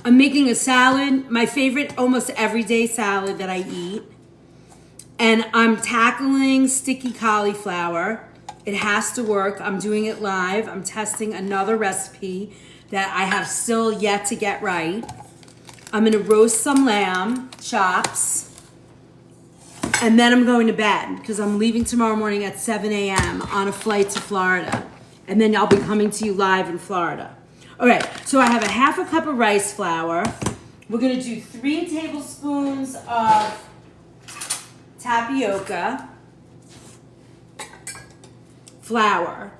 I'm making a salad, my favorite almost everyday salad that I eat. And I'm tackling sticky cauliflower. It has to work. I'm doing it live. I'm testing another recipe that I have still yet to get right. I'm gonna roast some lamb chops. And then I'm going to bed because I'm leaving tomorrow morning at 7 a.m. on a flight to Florida. And then I'll be coming to you live in Florida. All right, so I have a half a cup of rice flour. We're gonna do 3 tablespoons of tapioca, flour.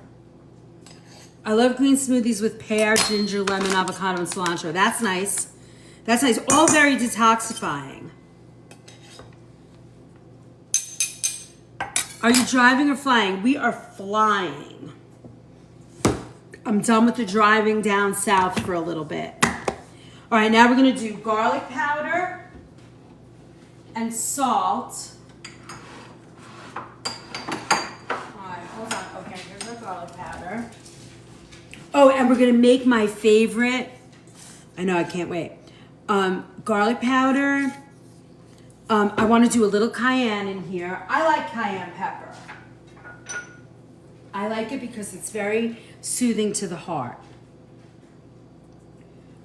I love green smoothies with pear, ginger, lemon, avocado, and cilantro. That's nice. That's nice. All very detoxifying. Are you driving or flying? We are flying. I'm done with the driving down south for a little bit. All right, now we're gonna do garlic powder and salt. All right, hold on. Okay, here's our garlic powder. Oh, and we're gonna make my favorite. I know, I can't wait. Garlic powder. I want to do a little cayenne in here. I like cayenne pepper. I like it because it's very soothing to the heart.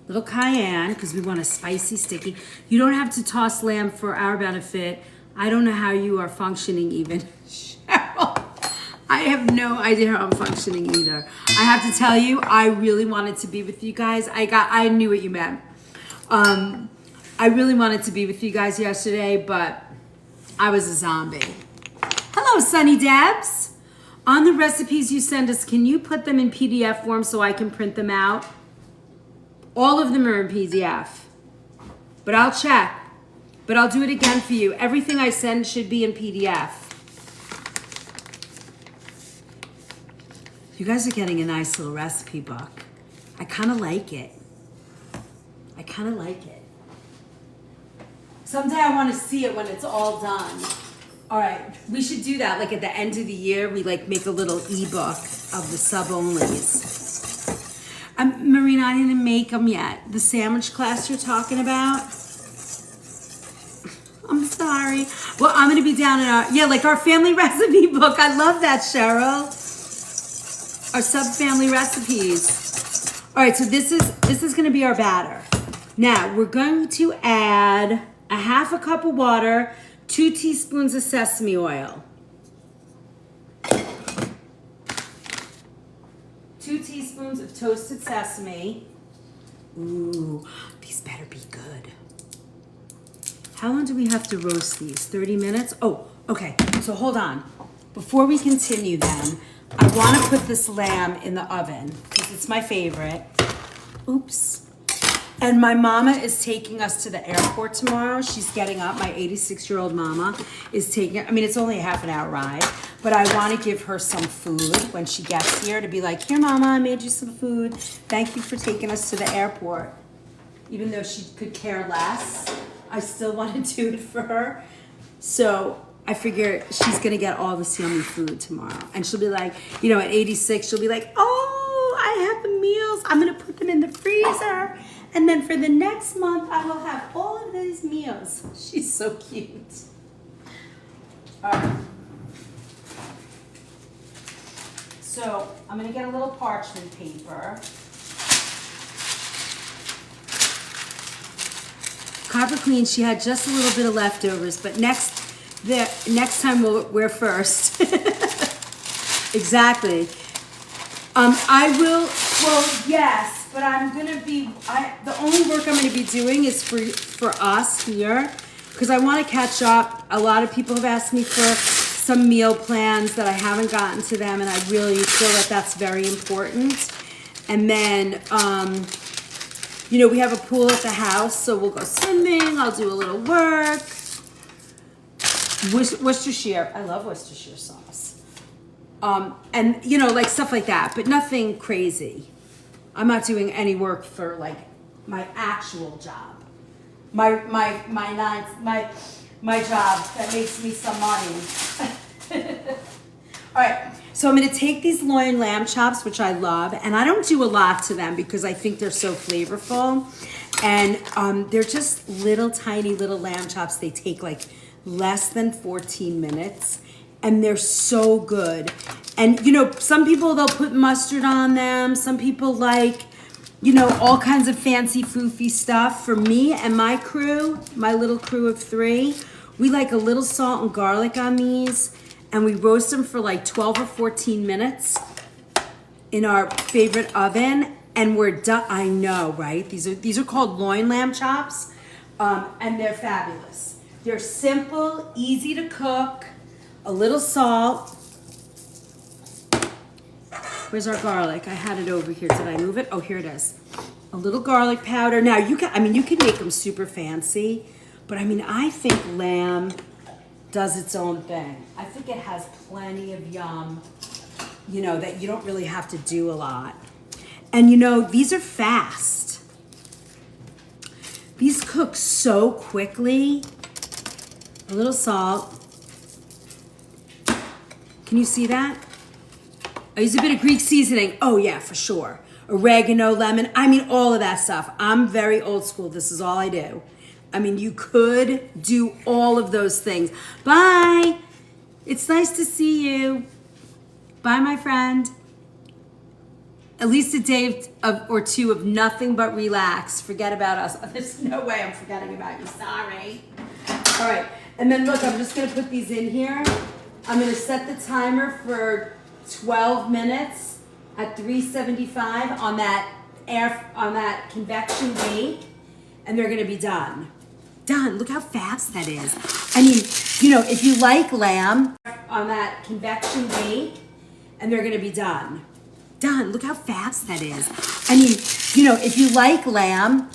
Little cayenne, because we want a spicy, sticky. You don't have to toss lamb for our benefit. I don't know how you are functioning even. Cheryl, I have no idea how I'm functioning either. I have to tell you, I really wanted to be with you guys. I knew what you meant. I really wanted to be with you guys yesterday, but I was a zombie. Hello, Sunny Debs. On the recipes you send us, can you put them in PDF form so I can print them out? All of them are in PDF, but I'll check. But I'll do it again for you. Everything I send should be in PDF. You guys are getting a nice little recipe book. I kind of like it. I kind of like it. Someday I want to see it when it's all done. All right, we should do that. Like at the end of the year, we like make a little ebook of the sub-onlys. Marina, I didn't make them yet. The sandwich class you're talking about? I'm sorry. Well, I'm going to be down in our family recipe book. I love that, Cheryl. Our sub-family recipes. All right, so this is going to be our batter. Now, we're going to add a half a cup of water, 2 teaspoons of sesame oil. 2 teaspoons of toasted sesame. Ooh, these better be good. How long do we have to roast these? 30 minutes? Oh, okay, so hold on. Before we continue then, I want to put this lamb in the oven because it's my favorite. Oops. And my mama is taking us to the airport tomorrow. She's getting up. My 86-year-old mama is taking, it's only a half an hour ride, but I want to give her some food when she gets here to be like, here, mama, I made you some food. Thank you for taking us to the airport. Even though she could care less, I still want to do it for her. So I figure she's going to get all this yummy food tomorrow. And she'll be like, at 86, she'll be like, oh, I have the meals. I'm going to put them in the freezer. And then for the next month, I will have all of these meals. She's so cute. All right. So I'm going to get a little parchment paper. Copper Queen, she had just a little bit of leftovers, but next time we're first. Exactly. Yes, but I'm going to be, the only work I'm going to be doing is for us here, because I want to catch up. A lot of people have asked me for some meal plans that I haven't gotten to them, and I really feel that that's very important. And then, we have a pool at the house, so we'll go swimming. I'll do a little work. Worcestershire. I love Worcestershire sauce. And, like stuff like that, but nothing crazy. I'm not doing any work for like my actual job. My job that makes me some money. All right, so I'm gonna take these loin lamb chops, which I love, and I don't do a lot to them because I think they're so flavorful. And they're just little tiny little lamb chops. They take like less than 14 minutes. And they're so good. And, some people, they'll put mustard on them. Some people like, all kinds of fancy foofy stuff. For me and my crew, my little crew of 3, We like a little salt and garlic on these, and we roast them for like 12 or 14 minutes in our favorite oven, and we're done. I know, right? These are called loin lamb chops, and they're fabulous. They're simple, easy to cook, a little salt. Where's our garlic? I had it over here. Did I move it? Oh, here it is. A little garlic powder. Now you can make them super fancy, but I mean, I think lamb does its own thing. I think it has plenty of yum, you know, that you don't really have to do a lot. And you know, these are fast. These cook so quickly. A little salt. Can you see that? I use a bit of Greek seasoning. Oh yeah, for sure. Oregano, lemon, I mean all of that stuff. I'm very old school. This is all I do. I mean, you could do all of those things. Bye. It's nice to see you. Bye, my friend. At least a day or two of nothing but relax. Forget about us. There's no way I'm forgetting about you. Sorry. All right. And then look, I'm just going to put these in here. I'm going to set the timer for 12 minutes at 375 on that convection bake, and they're going to be done. Done. Look how fast that is. I mean, you know, if you like lamb on that convection bake, and they're going to be done. Done. Look how fast that is. I mean, you know, if you like lamb,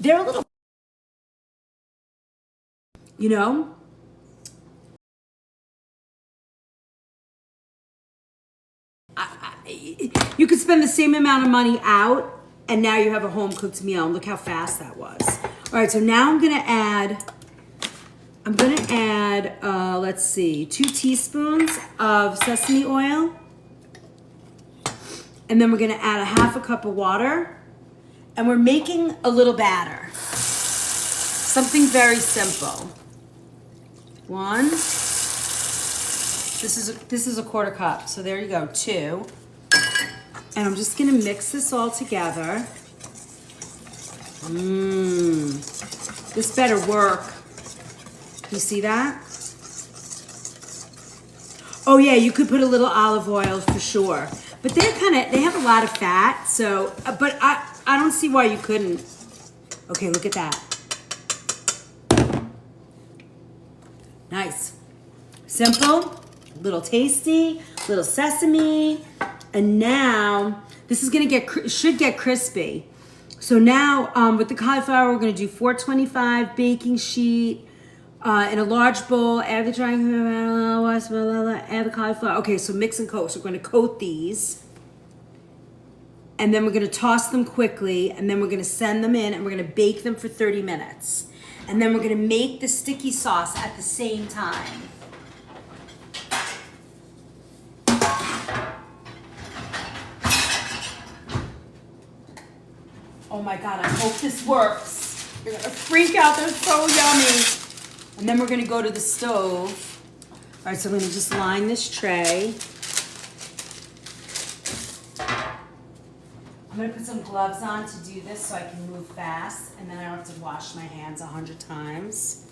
they're a little, you know, you could spend the same amount of money out, and now you have a home cooked meal. And look how fast that was. All right, so now I'm gonna add, let's see, 2 teaspoons of sesame oil, and then we're gonna add a half a cup of water, and we're making a little batter. Something very simple. One. This is a quarter cup, so there you go, 2. And I'm just gonna mix this all together. This better work. You see that? Oh yeah, you could put a little olive oil for sure. But they have a lot of fat, so, but I don't see why you couldn't. Okay, look at that. Nice. Simple. Little tasty, little sesame, and now this is gonna should get crispy. So now with the cauliflower, we're gonna do 425 baking sheet in a large bowl. Add the dry, add the cauliflower. Okay, so mix and coat. So we're gonna coat these, and then we're gonna toss them quickly, and then we're gonna send them in, and we're gonna bake them for 30 minutes, and then we're gonna make the sticky sauce at the same time. Oh my God, I hope this works. You're gonna freak out, they're so yummy. And then we're gonna go to the stove. All right, so I'm gonna just line this tray. I'm gonna put some gloves on to do this so I can move fast, and then I don't have to wash my hands 100 times.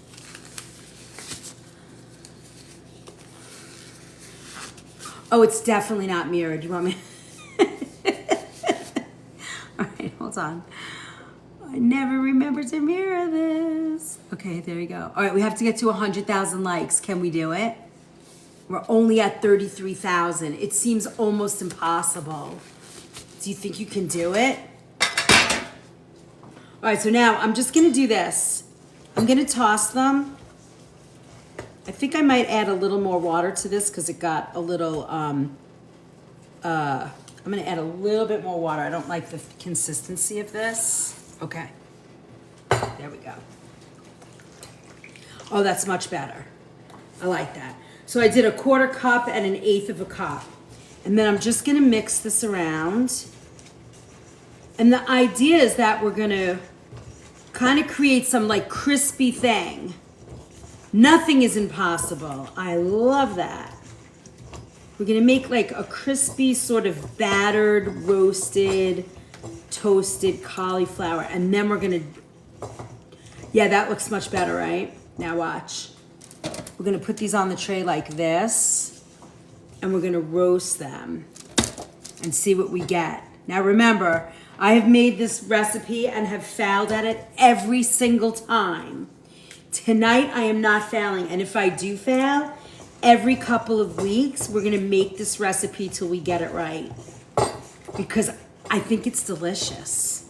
Oh, it's definitely not mirrored. You want me? All right, hold on. I never remember to mirror this. Okay, there you go. All right, we have to get to 100,000 likes. Can we do it? We're only at 33,000. It seems almost impossible. Do you think you can do it? All right, so now I'm just gonna do this. I'm gonna toss them. I think I might add a little more water to this because it got a little, I'm gonna add a little bit more water. I don't like the consistency of this. Okay, there we go. Oh, that's much better. I like that. So I did a quarter cup and an eighth of a cup. And then I'm just gonna mix this around. And the idea is that we're gonna kind of create some like crispy thing. Nothing is impossible. I love that. We're gonna make like a crispy sort of battered, roasted, toasted cauliflower. And then we're gonna, yeah, that looks much better, right? Now watch. We're gonna put these on the tray like this, and we're gonna roast them and see what we get. Now remember, I have made this recipe and have failed at it every single time. Tonight I am not failing, and if I do fail, every couple of weeks we're gonna make this recipe till we get it right, because I think it's delicious.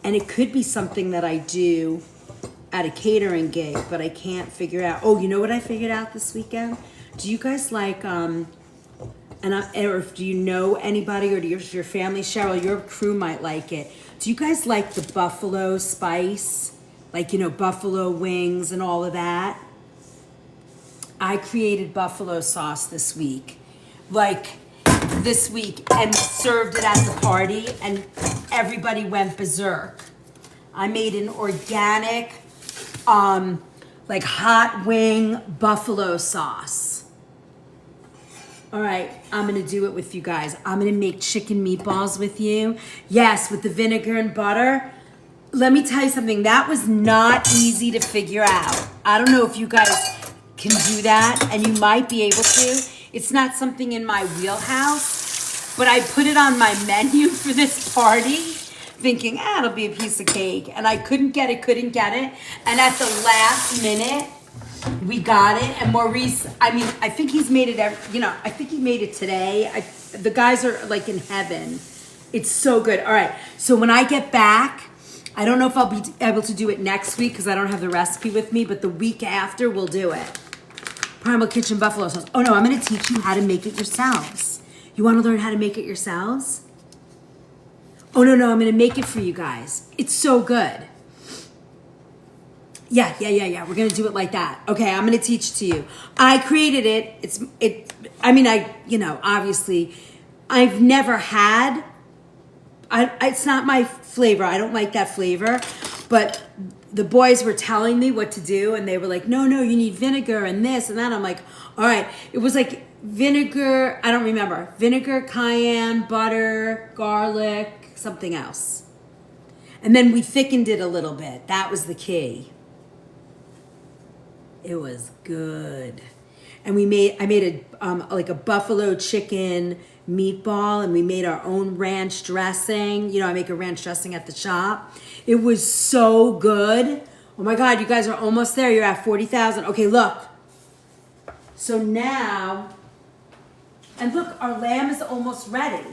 And it could be something that I do at a catering gig, but I can't figure out. Oh, you know what I figured out this weekend? Do you guys like, or if do you know anybody, or do your family, Cheryl, your crew might like it. Do you guys like the buffalo spice? Like, you know, buffalo wings and all of that? I created buffalo sauce this week. And served it at the party, and everybody went berserk. I made an organic, like hot wing buffalo sauce. All right, I'm gonna do it with you guys. I'm gonna make chicken meatballs with you. Yes, with the vinegar and butter. Let me tell you something, that was not easy to figure out. I don't know if you guys can do that, and you might be able to. It's not something in my wheelhouse, but I put it on my menu for this party, thinking, it'll be a piece of cake. And I couldn't get it. And at the last minute, we got it. And Maurice, I think he's made it, I think he made it today. The guys are like in heaven. It's so good. All right, so when I get back, I don't know if I'll be able to do it next week because I don't have the recipe with me, but the week after we'll do it. Primal Kitchen buffalo sauce. Oh no, I'm gonna teach you how to make it yourselves. You wanna learn how to make it yourselves? Oh no, I'm gonna make it for you guys. It's so good. Yeah. We're gonna do it like that. Okay, I'm gonna teach it to you. I created it. Obviously, I've never had, it's not my flavor. I don't like that flavor, but the boys were telling me what to do, and they were like, no, you need vinegar and this and that. I'm like, all right. It was like vinegar, I don't remember. Vinegar, cayenne, butter, garlic, something else. And then we thickened it a little bit. That was the key. It was good. And I made a buffalo chicken meatball, and we made our own ranch dressing. You know, I make a ranch dressing at the shop. It was so good. Oh my God, you guys are almost there. You're at 40,000. Okay, look. So now, and look, our lamb is almost ready.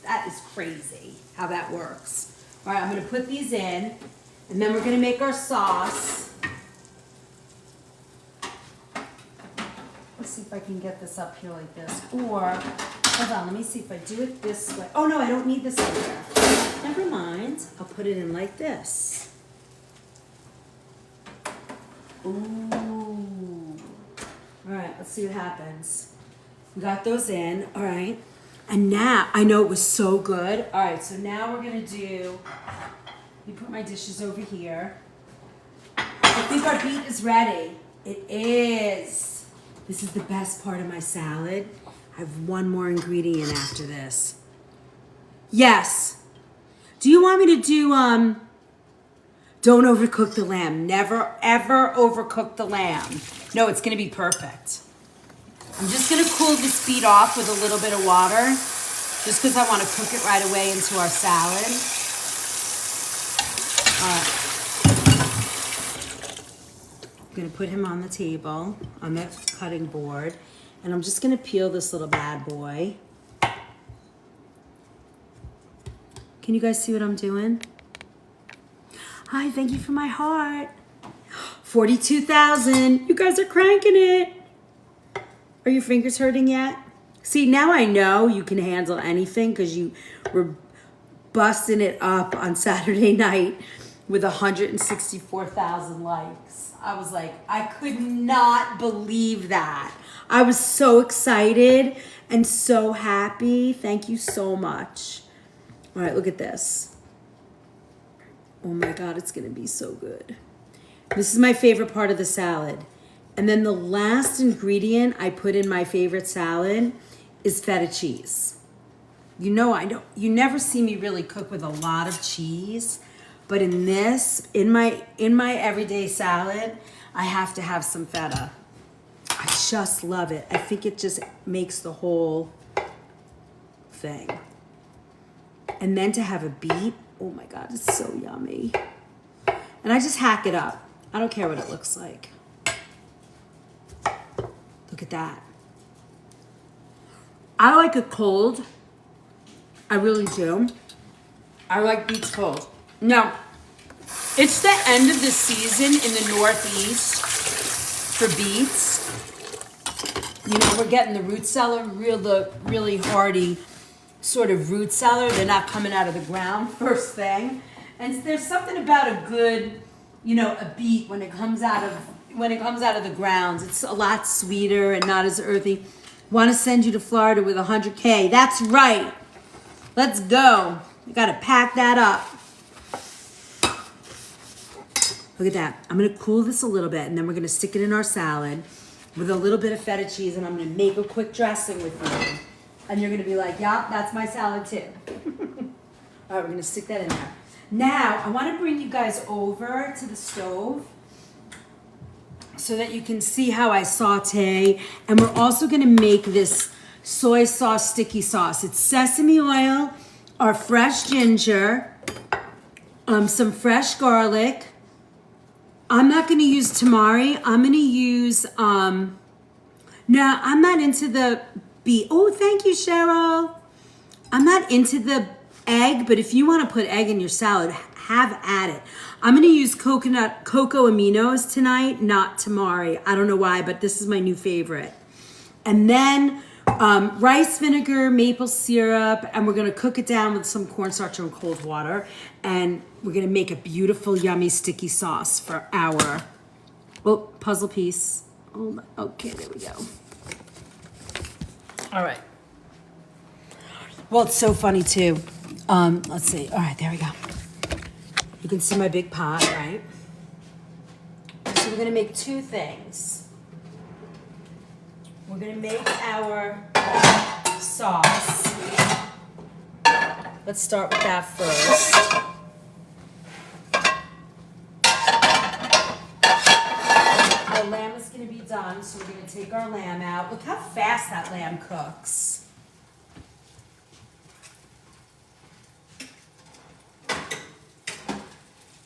That is crazy how that works. All right, I'm gonna put these in, and then we're gonna make our sauce. Let's see if I can get this up here like this. Or, hold on, let me see if I do it this way. Oh no, I don't need this over there. Never mind, I'll put it in like this. Ooh. All right, let's see what happens. We got those in, all right. And now, I know it was so good. All right, so now we're gonna do, let me put my dishes over here. I think our beet is ready. It is. This is the best part of my salad. I have one more ingredient after this. Yes. Do you want me to do, don't overcook the lamb. Never, ever overcook the lamb. No, it's gonna be perfect. I'm just gonna cool this beet off with a little bit of water, just because I wanna cook it right away into our salad. All right. I'm gonna put him on the table, on the cutting board, and I'm just gonna peel this little bad boy. Can you guys see what I'm doing? Hi, thank you for my heart. 42,000, you guys are cranking it. Are your fingers hurting yet? See, now I know you can handle anything because you were busting it up on Saturday night with 164,000 likes. I was like, I could not believe that. I was so excited and so happy. Thank you so much. All right, look at this. Oh my God, it's gonna be so good. This is my favorite part of the salad. And then the last ingredient I put in my favorite salad is feta cheese. You know, you never see me really cook with a lot of cheese, but in my everyday salad, I have to have some feta. I just love it. I think it just makes the whole thing. And then to have a beet, oh my God, it's so yummy. And I just hack it up. I don't care what it looks like. Look at that. I like it cold. I really do. I like beets cold. Now, it's the end of the season in the Northeast for beets. You know, we're getting the root cellar, really hardy sort of root cellar. They're not coming out of the ground first thing. And there's something about a good, you know, a beet when it comes out of the ground. It's a lot sweeter and not as earthy. Want to send you to Florida with 100K. That's right. Let's go. You got to pack that up. Look at that. I'm going to cool this a little bit, and then we're going to stick it in our salad with a little bit of feta cheese, and I'm going to make a quick dressing with you. And you're going to be like, yeah, that's my salad too. All right, we're going to stick that in there. Now, I want to bring you guys over to the stove so that you can see how I saute. And we're also going to make this soy sauce sticky sauce. It's sesame oil, our fresh ginger, some fresh garlic. I'm not going to use tamari. I'm going to use, now I'm not into the beet. Oh, thank you, Cheryl. I'm not into the egg, but if you want to put egg in your salad, have at it. I'm going to use cocoa aminos tonight, not tamari. I don't know why, but this is my new favorite. And then rice vinegar, maple syrup, and we're going to cook it down with some cornstarch and cold water. And we're going to make a beautiful, yummy, sticky sauce for our puzzle piece. Oh, okay, there we go. All right. Well, it's so funny, too. Let's see. All right, there we go. You can see my big pot, right? So we're going to make two things. We're going to make our sauce. Let's start with that first. Our lamb is going to be done, so we're going to take our lamb out. Look how fast that lamb cooks.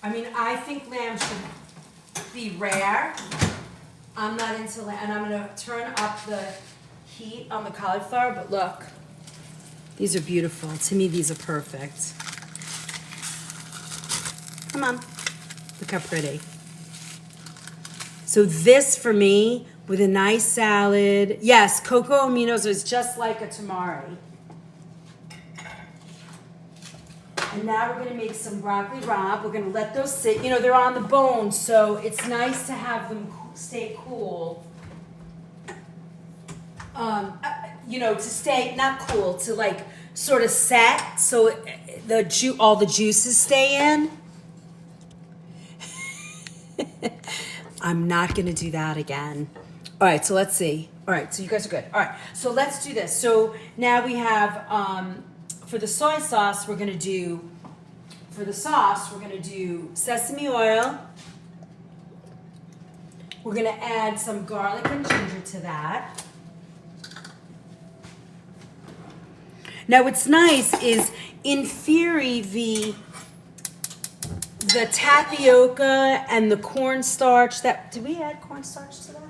I mean, I think lamb should be rare. I'm not into lamb, and I'm going to turn up the heat on the cauliflower, but look, these are beautiful. To me, these are perfect. Come on. Look how pretty. So this, for me, with a nice salad. Yes, cocoa aminos is just like a tamari. And now we're going to make some broccoli rabe. We're going to let those sit. You know, they're on the bone, so it's nice to have them stay cool. You know, to stay, not cool, to like sort of set so all the juices stay in. I'm not going to do that again. All right, so let's see. All right, so you guys are good. All right, so let's do this. So now we have, for the soy sauce, we're going to do sesame oil. We're going to add some garlic and ginger to that. Now what's nice is, in theory, the tapioca and the cornstarch, did we add cornstarch to that?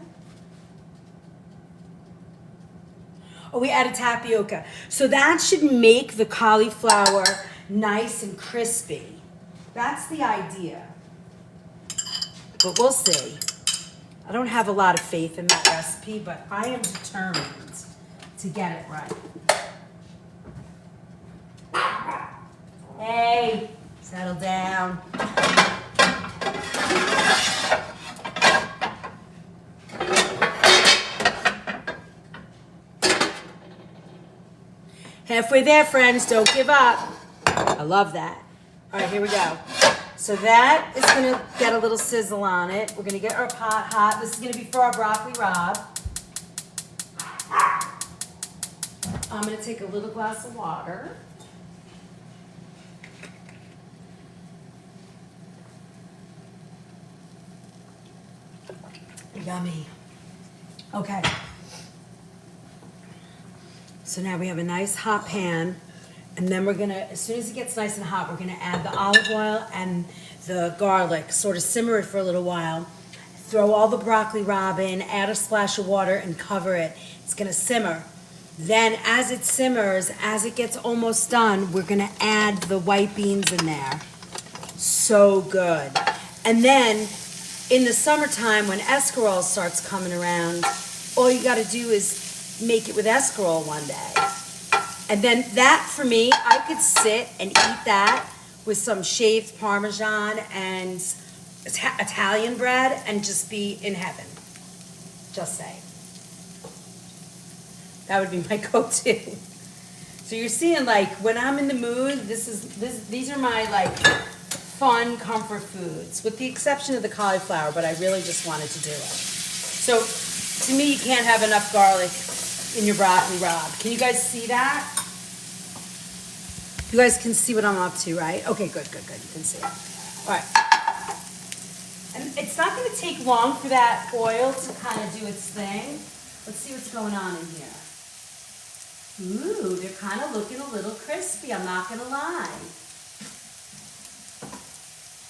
Oh, we added tapioca. So that should make the cauliflower nice and crispy. That's the idea. But we'll see. I don't have a lot of faith in that recipe, but I am determined to get it right. Hey, settle down. Halfway there, friends. Don't give up. I love that. All right, here we go. So that is gonna get a little sizzle on it. We're gonna get our pot hot. This is gonna be for our broccoli rabe. I'm gonna take a little glass of water. Yummy. Okay. So now we have a nice hot pan, and then we're gonna, as soon as it gets nice and hot, we're gonna add the olive oil and the garlic, sort of simmer it for a little while. Throw all the broccoli rabe in, add a splash of water, and cover it. It's gonna simmer. Then as it simmers, as it gets almost done, we're gonna add the white beans in there. So good. And then in the summertime when escarole starts coming around, all you gotta do is make it with escarole one day. And then that, for me, I could sit and eat that with some shaved Parmesan and Italian bread and just be in heaven. Just saying. That would be my go-to. So you're seeing, like, when I'm in the mood, these are my, like, fun comfort foods, with the exception of the cauliflower, but I really just wanted to do it. So to me, you can't have enough garlic in your broccoli rabe. Can you guys see that? You guys can see what I'm up to, right? Okay, good. You can see it. All right. And it's not going to take long for that oil to kind of do its thing. Let's see what's going on in here. Ooh, they're kind of looking a little crispy, I'm not going to lie.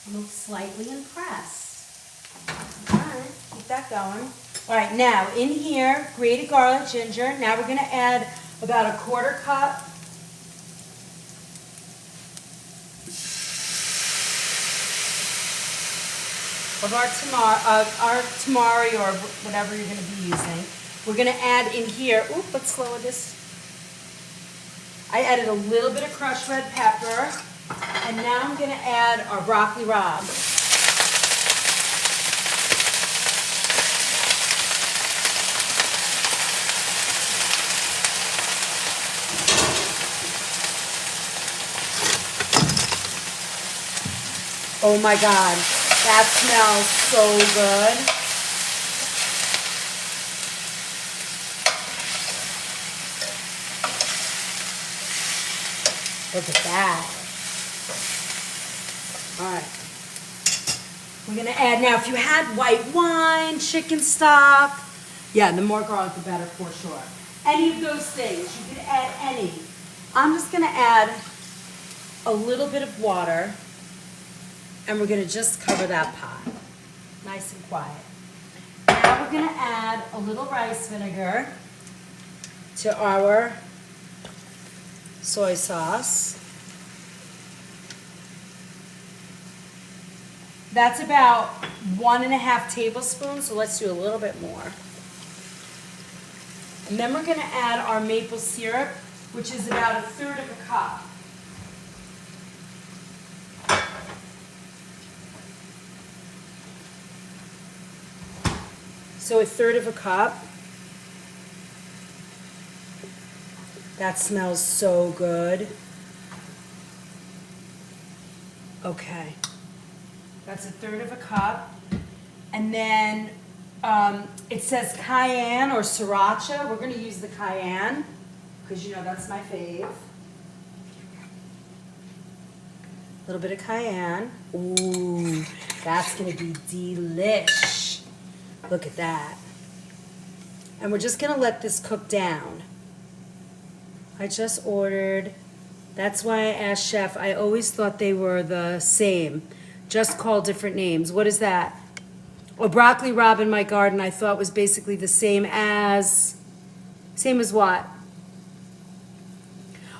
I'm slightly impressed. All right, keep that going. All right, now in here, grated garlic, ginger. Now we're going to add about a quarter cup of our tamari or whatever you're going to be using. We're going to add in here, let's lower this. I added a little bit of crushed red pepper, and now I'm going to add our broccoli rabe. Oh my God, that smells so good. Look at that. All right. We're going to add now, if you had white wine, chicken stock, yeah, the more garlic, the better for sure. Any of those things, you can add any. I'm just going to add a little bit of water, and we're going to just cover that pot. Nice and quiet. Now we're going to add a little rice vinegar to our soy sauce. That's about 1.5 tablespoons, so let's do a little bit more. And then we're going to add our maple syrup, which is about 1/3 of a cup. So 1/3 of a cup. That smells so good. Okay. That's 1/3 of a cup. And then it says cayenne or sriracha. We're going to use the cayenne because, you know, that's my fave. A little bit of cayenne. Ooh, that's going to be delish. Look at that. And we're just going to let this cook down. I just ordered, that's why I asked Chef, I always thought they were the same, just called different names. What is that? A broccoli rabe in my garden I thought was basically the same as what?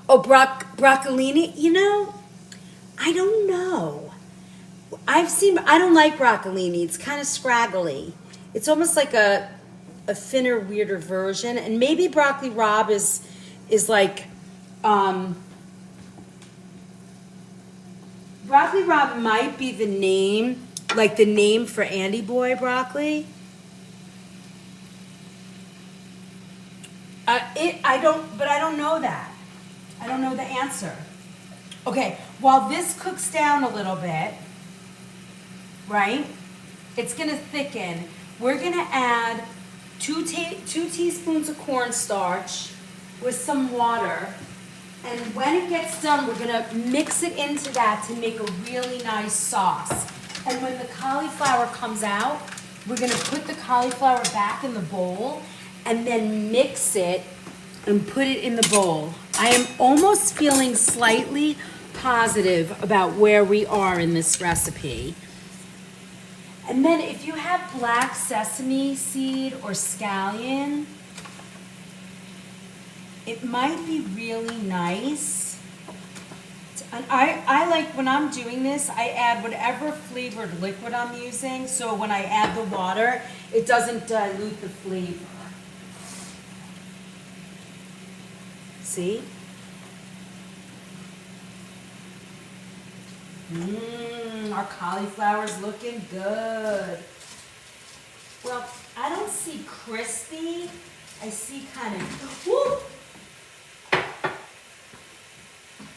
Oh, broccolini, you know, I don't know. I don't like broccolini, it's kind of scraggly. It's almost like a thinner, weirder version, and maybe broccoli rabe is like, broccoli rabe might be the name, like the name for Andy Boy broccoli. I don't know that. I don't know the answer. Okay, while this cooks down a little bit, right? It's gonna thicken. We're gonna add two teaspoons of cornstarch with some water. And when it gets done, we're gonna mix it into that to make a really nice sauce. And when the cauliflower comes out, we're gonna put the cauliflower back in the bowl and then mix it and put it in the bowl. I am almost feeling slightly positive about where we are in this recipe. And then if you have black sesame seed or scallion, it might be really nice. And I like, when I'm doing this, I add whatever flavored liquid I'm using, so when I add the water, it doesn't dilute the flavor. See? Our cauliflower's looking good. Well, I don't see crispy. I see kind of, whoo!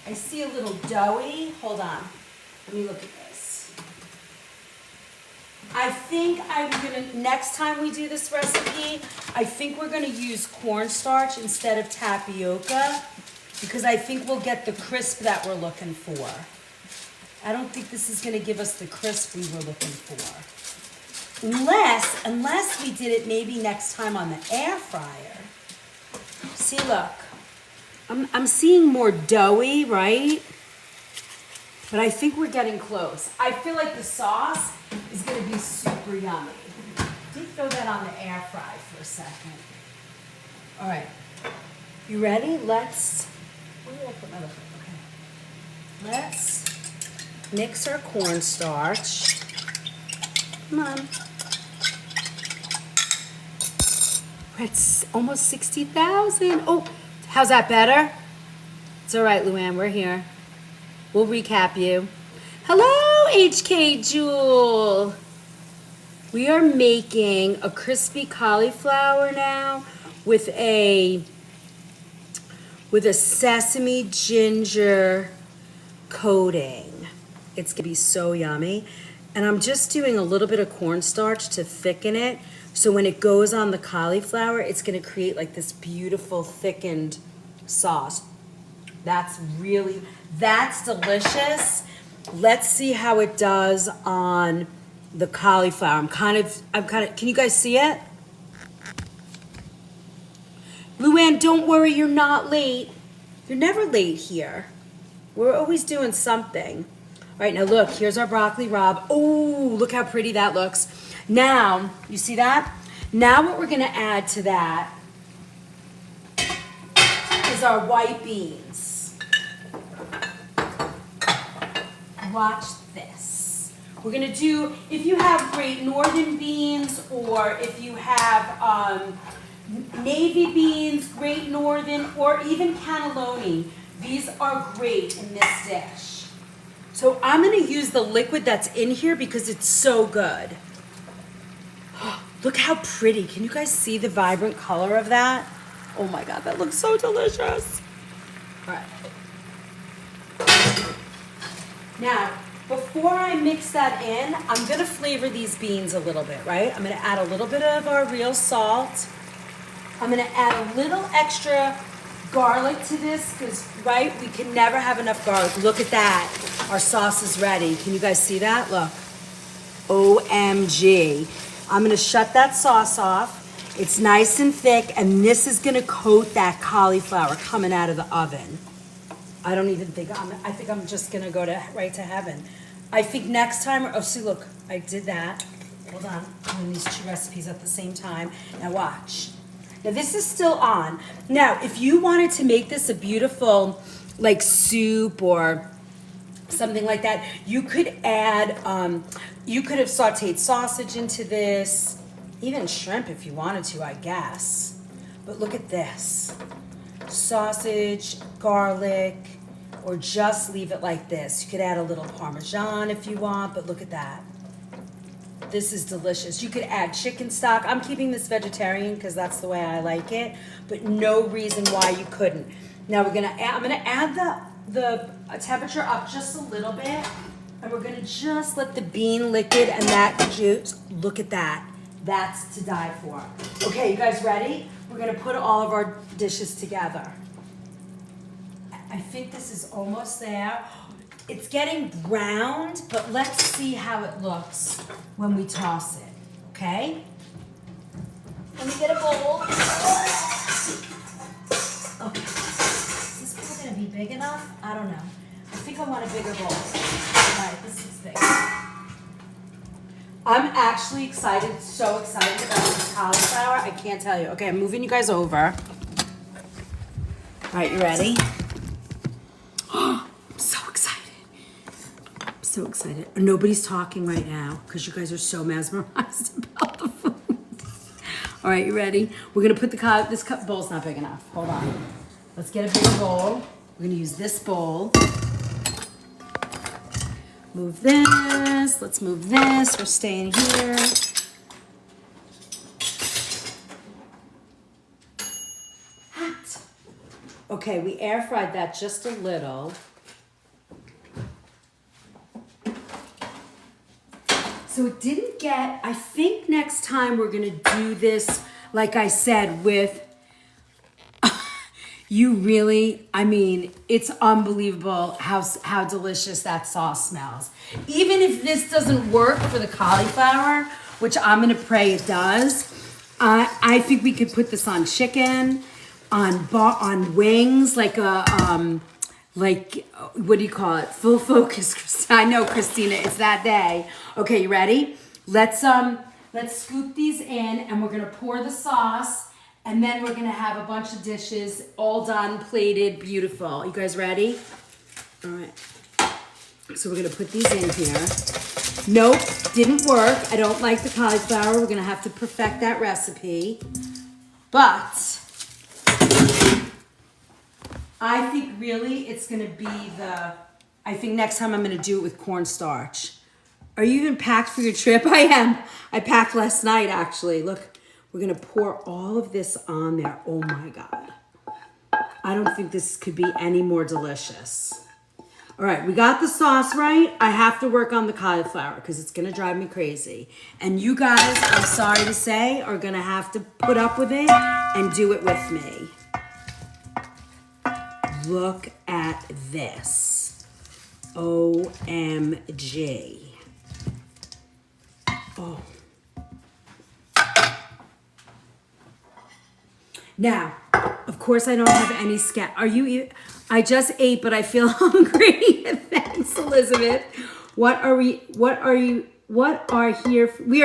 I see a little doughy. Hold on. Let me look at this. I think I'm gonna, next time we do this recipe, I think we're gonna use cornstarch instead of tapioca because I think we'll get the crisp that we're looking for. I don't think this is gonna give us the crisp we were looking for. Unless we did it maybe next time on the air fryer. See, look. I'm seeing more doughy, right? But I think we're getting close. I feel like the sauce is gonna be super yummy. Did throw that on the air fry for a second. All right, you ready? Let's, where did I put my other foot? Okay. Let's mix our cornstarch. Come on. We're at almost 60,000. Oh. How's that better? It's all right, Luann, we're here. We'll recap you. Hello, HK Jewel. We are making a crispy cauliflower now with a sesame ginger coating. It's gonna be so yummy. And I'm just doing a little bit of cornstarch to thicken it. So when it goes on the cauliflower, it's gonna create like this beautiful thickened sauce. That's delicious. Let's see how it does on the cauliflower. I'm kind of, can you guys see it? Luann, don't worry, you're not late. You're never late here. We're always doing something. All right, now look, here's our broccoli rabe. Oh, look how pretty that looks. Now, you see that? Now what we're gonna add to that is our white beans. Watch this. We're gonna do, if you have Great Northern beans or if you have navy beans, Great Northern, or even cannelloni, these are great in this dish. So I'm gonna use the liquid that's in here because it's so good. Look how pretty. Can you guys see the vibrant color of that? Oh my God, that looks so delicious. All right. Now, before I mix that in, I'm gonna flavor these beans a little bit, right? I'm gonna add a little bit of our real salt. I'm gonna add a little extra garlic to this because, right, we can never have enough garlic. Look at that. Our sauce is ready. Can you guys see that? Look. OMG. I'm gonna shut that sauce off. It's nice and thick, and this is gonna coat that cauliflower coming out of the oven. I don't even think I think I'm just gonna go right to heaven. I think next time, oh, see, look, I did that. Hold on, I'm doing these two recipes at the same time. Now watch. Now this is still on. Now, if you wanted to make this a beautiful, like, soup or something like that, you could add, you could have sauteed sausage into this, even shrimp if you wanted to, I guess. But look at this. Sausage, garlic, or just leave it like this. You could add a little Parmesan if you want, but look at that. This is delicious. You could add chicken stock. I'm keeping this vegetarian because that's the way I like it, but no reason why you couldn't. Now I'm gonna add the temperature up just a little bit. And we're gonna just let the bean liquid and that juice, look at that. That's to die for. Okay, you guys ready? We're gonna put all of our dishes together. I think this is almost there. It's getting browned, but let's see how it looks when we toss it, okay? Let me get a bowl. Okay, is this bowl gonna be big enough? I don't know. I think I want a bigger bowl. All right, this is big. I'm actually excited, so excited about this cauliflower. I can't tell you. Okay, I'm moving you guys over. All right, you ready? Oh, I'm so excited. I'm so excited. Nobody's talking right now because you guys are so mesmerized about the food. All right, you ready? We're gonna put this bowl's not big enough. Hold on. Let's get a bigger bowl. We're gonna use this bowl. Move this, let's move this, we're staying here. Hot. Okay, we air fried that just a little. So it didn't get, I think next time we're gonna do this, like I said, with you really, I mean, it's unbelievable how delicious that sauce smells. Even if this doesn't work for the cauliflower, which I'm gonna pray it does, I think we could put this on chicken, on wings, like what do you call it? Full focus, Christina. I know, Christina, it's that day. Okay, you ready? Let's scoop these in, and we're gonna pour the sauce. And then we're gonna have a bunch of dishes, all done, plated, beautiful. You guys ready? All right. So we're gonna put these in here. Nope, didn't work. I don't like the cauliflower. We're gonna have to perfect that recipe. But I think really it's gonna be I think next time I'm gonna do it with cornstarch. Are you even packed for your trip? I am. I packed last night, actually. Look. We're gonna pour all of this on there. Oh my God. I don't think this could be any more delicious. All right, we got the sauce right. I have to work on the cauliflower because it's gonna drive me crazy. And you guys, I'm sorry to say, are gonna have to put up with it and do it with me. Look at this. OMG. Oh. Now, of course, I don't have any I just ate, but I feel hungry. Thanks, Elizabeth. We are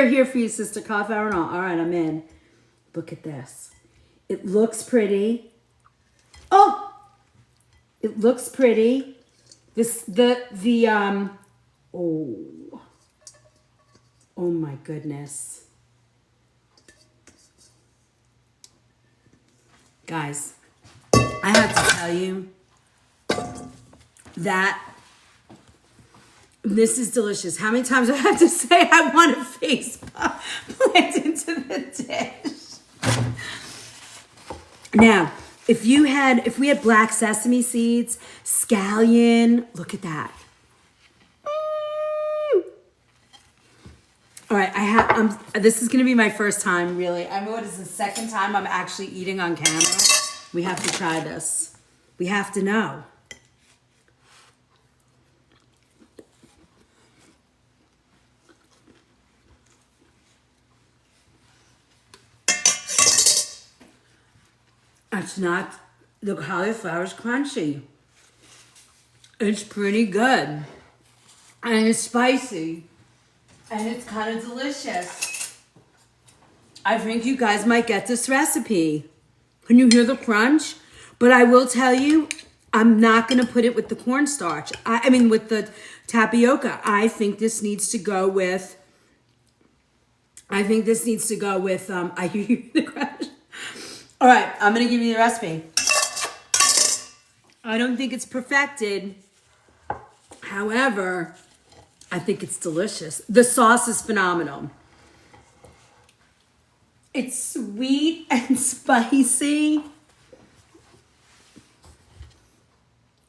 here for you, Sister Cauliflower and all. All right, I'm in. Look at this. It looks pretty. Oh, it looks pretty. Oh my goodness. Guys, I have to tell you that this is delicious. How many times do I have to say I want a face plant into the dish? Now, if we had black sesame seeds, scallion, look at that. All right, this is gonna be my first time, really. I mean, what is the second time I'm actually eating on camera? We have to try this. We have to know. It's not, the cauliflower's crunchy. It's pretty good. And it's spicy. And it's kind of delicious. I think you guys might get this recipe. Can you hear the crunch? But I will tell you, I'm not going to put it with the cornstarch. I mean, with the tapioca. I think this needs to go with, I hear the crunch. All right, I'm going to give you the recipe. I don't think it's perfected. However, I think it's delicious. The sauce is phenomenal. It's sweet and spicy.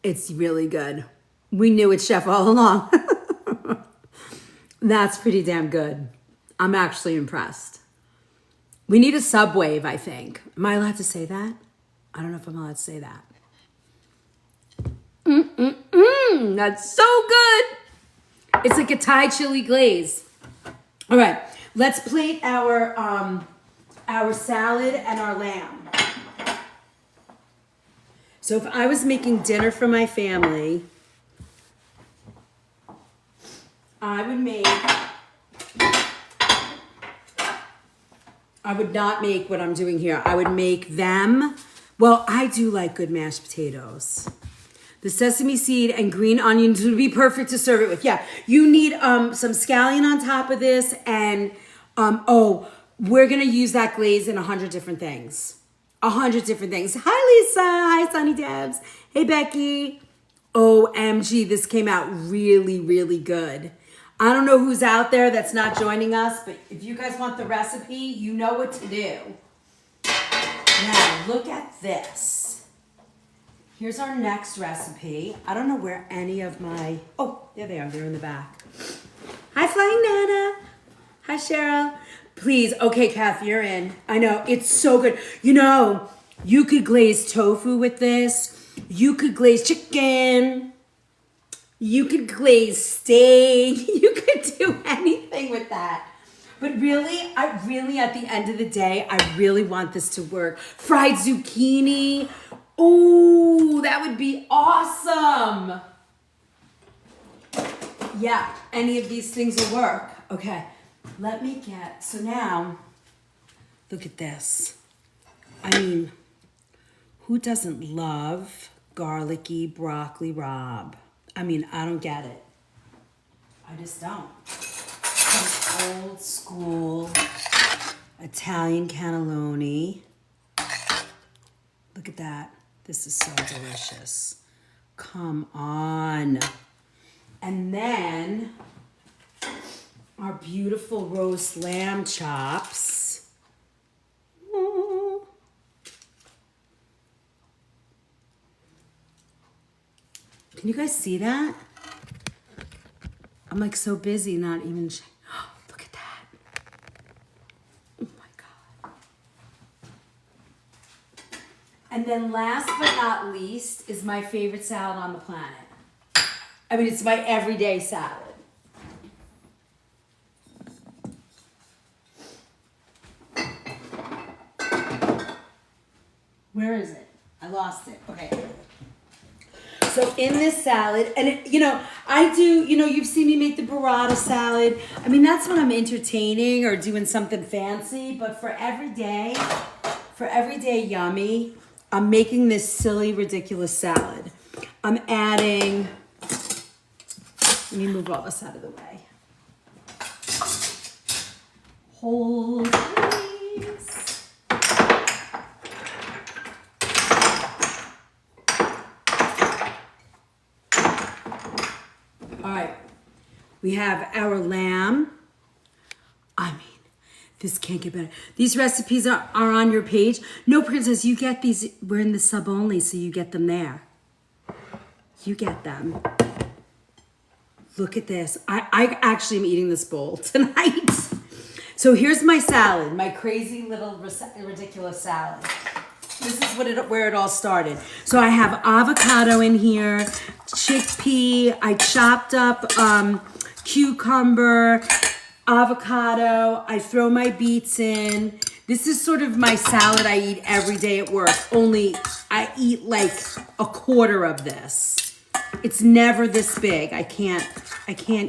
It's really good. We knew it, Chef, all along. That's pretty damn good. I'm actually impressed. We need a subwave, I think. Am I allowed to say that? I don't know if I'm allowed to say that. That's so good. It's like a Thai chili glaze. All right, let's plate our salad and our lamb. So if I was making dinner for my family, I would not make what I'm doing here. I would make them, well, I do like good mashed potatoes. The sesame seed and green onions would be perfect to serve it with. Yeah, you need some scallion on top of this, and we're gonna use that glaze in 100 different things. 100 different things. Hi Lisa, hi Sunny Debs, hey Becky. OMG, this came out really, really good. I don't know who's out there that's not joining us, but if you guys want the recipe, you know what to do. Now, look at this. Here's our next recipe. I don't know where any of my... Oh, there they are. They're in the back. Hi, Flying Nana. Hi, Cheryl. Please. Okay, Kath, you're in. I know. It's so good. You know, you could glaze tofu with this. You could glaze chicken. You could glaze steak. You could do anything with that. But really, at the end of the day, I really want this to work. Fried zucchini. Oh, that would be awesome. Yeah, any of these things will work. Okay, let me so now, look at this. I mean, who doesn't love garlicky broccoli rabe? I mean, I don't get it. I just don't. Some old school Italian cannelloni. Look at that. This is so delicious. Come on. And then our beautiful roast lamb chops. Ooh. Can you guys see that? I'm like so busy not even... Look at that. Oh my God. And then last but not least is my favorite salad on the planet. I mean, it's my everyday salad. Where is it? I lost it. Okay. So in this salad, and I do, you've seen me make the burrata salad. I mean, that's when I'm entertaining or doing something fancy, but for everyday yummy, I'm making this silly, ridiculous salad. I'm adding, let me move all this out of the way. Hold please. All right, we have our lamb. I mean, this can't get better. These recipes are on your page. No, Princess, you get these. We're in the sub only, so you get them there. You get them. Look at this. I actually am eating this bowl tonight. So here's my salad, my crazy little ridiculous salad. This is where it all started. So I have avocado in here, chickpea. I chopped up cucumber, avocado. I throw my beets in. This is sort of my salad I eat every day at work, only I eat like a quarter of this. It's never this big. I can't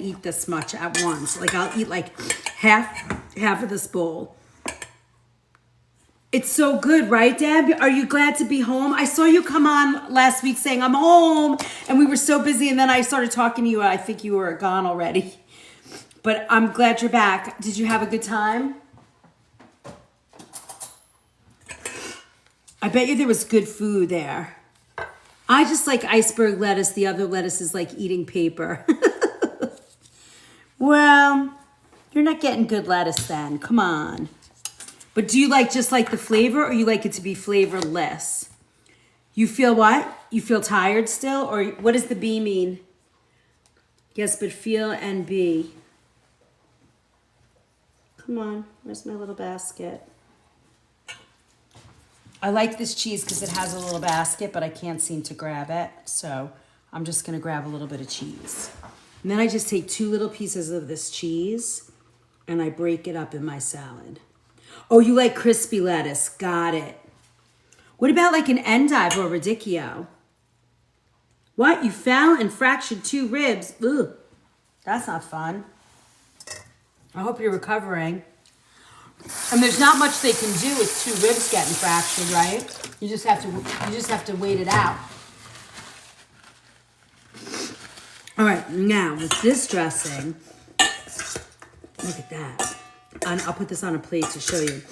eat this much at once. Like I'll eat like half of this bowl. It's so good, right, Deb? Are you glad to be home? I saw you come on last week saying, I'm home. And we were so busy. And then I started talking to you. I think you were gone already. But I'm glad you're back. Did you have a good time? I bet you there was good food there. I just like iceberg lettuce. The other lettuce is like eating paper. Well, you're not getting good lettuce then. Come on. But do you just like the flavor, or you like it to be flavorless? You feel what? You feel tired still? Or what does the B mean? Yes, but feel and be. Come on, where's my little basket? I like this cheese because it has a little basket, but I can't seem to grab it. So I'm just gonna grab a little bit of cheese. And then I just take 2 little pieces of this cheese and I break it up in my salad. Oh, you like crispy lettuce. Got it. What about like an endive or radicchio? What? You fell and fractured 2 ribs? Ugh, that's not fun. I hope you're recovering. And there's not much they can do with 2 ribs getting fractured, right? You just have to wait it out. All right, now with this dressing, look at that. I'll put this on a plate to show you.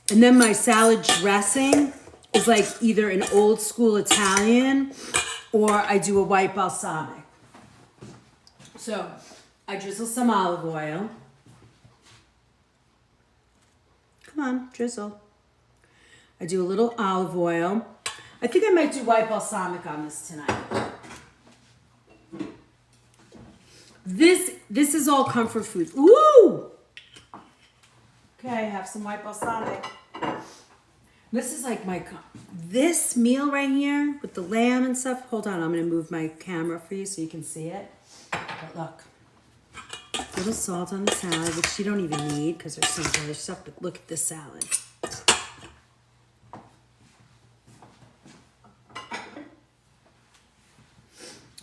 And then my salad dressing is like either an old school Italian or I do a white balsamic. So I drizzle some olive oil. Come on, drizzle. I do a little olive oil. I think I might do white balsamic on this tonight. This is all comfort food. Ooh! Okay, have some white balsamic. This is like this meal right here with the lamb and stuff. Hold on, I'm gonna move my camera for you so you can see it. But look, a little salt on the salad, which you don't even need because there's some other stuff, but look at this salad.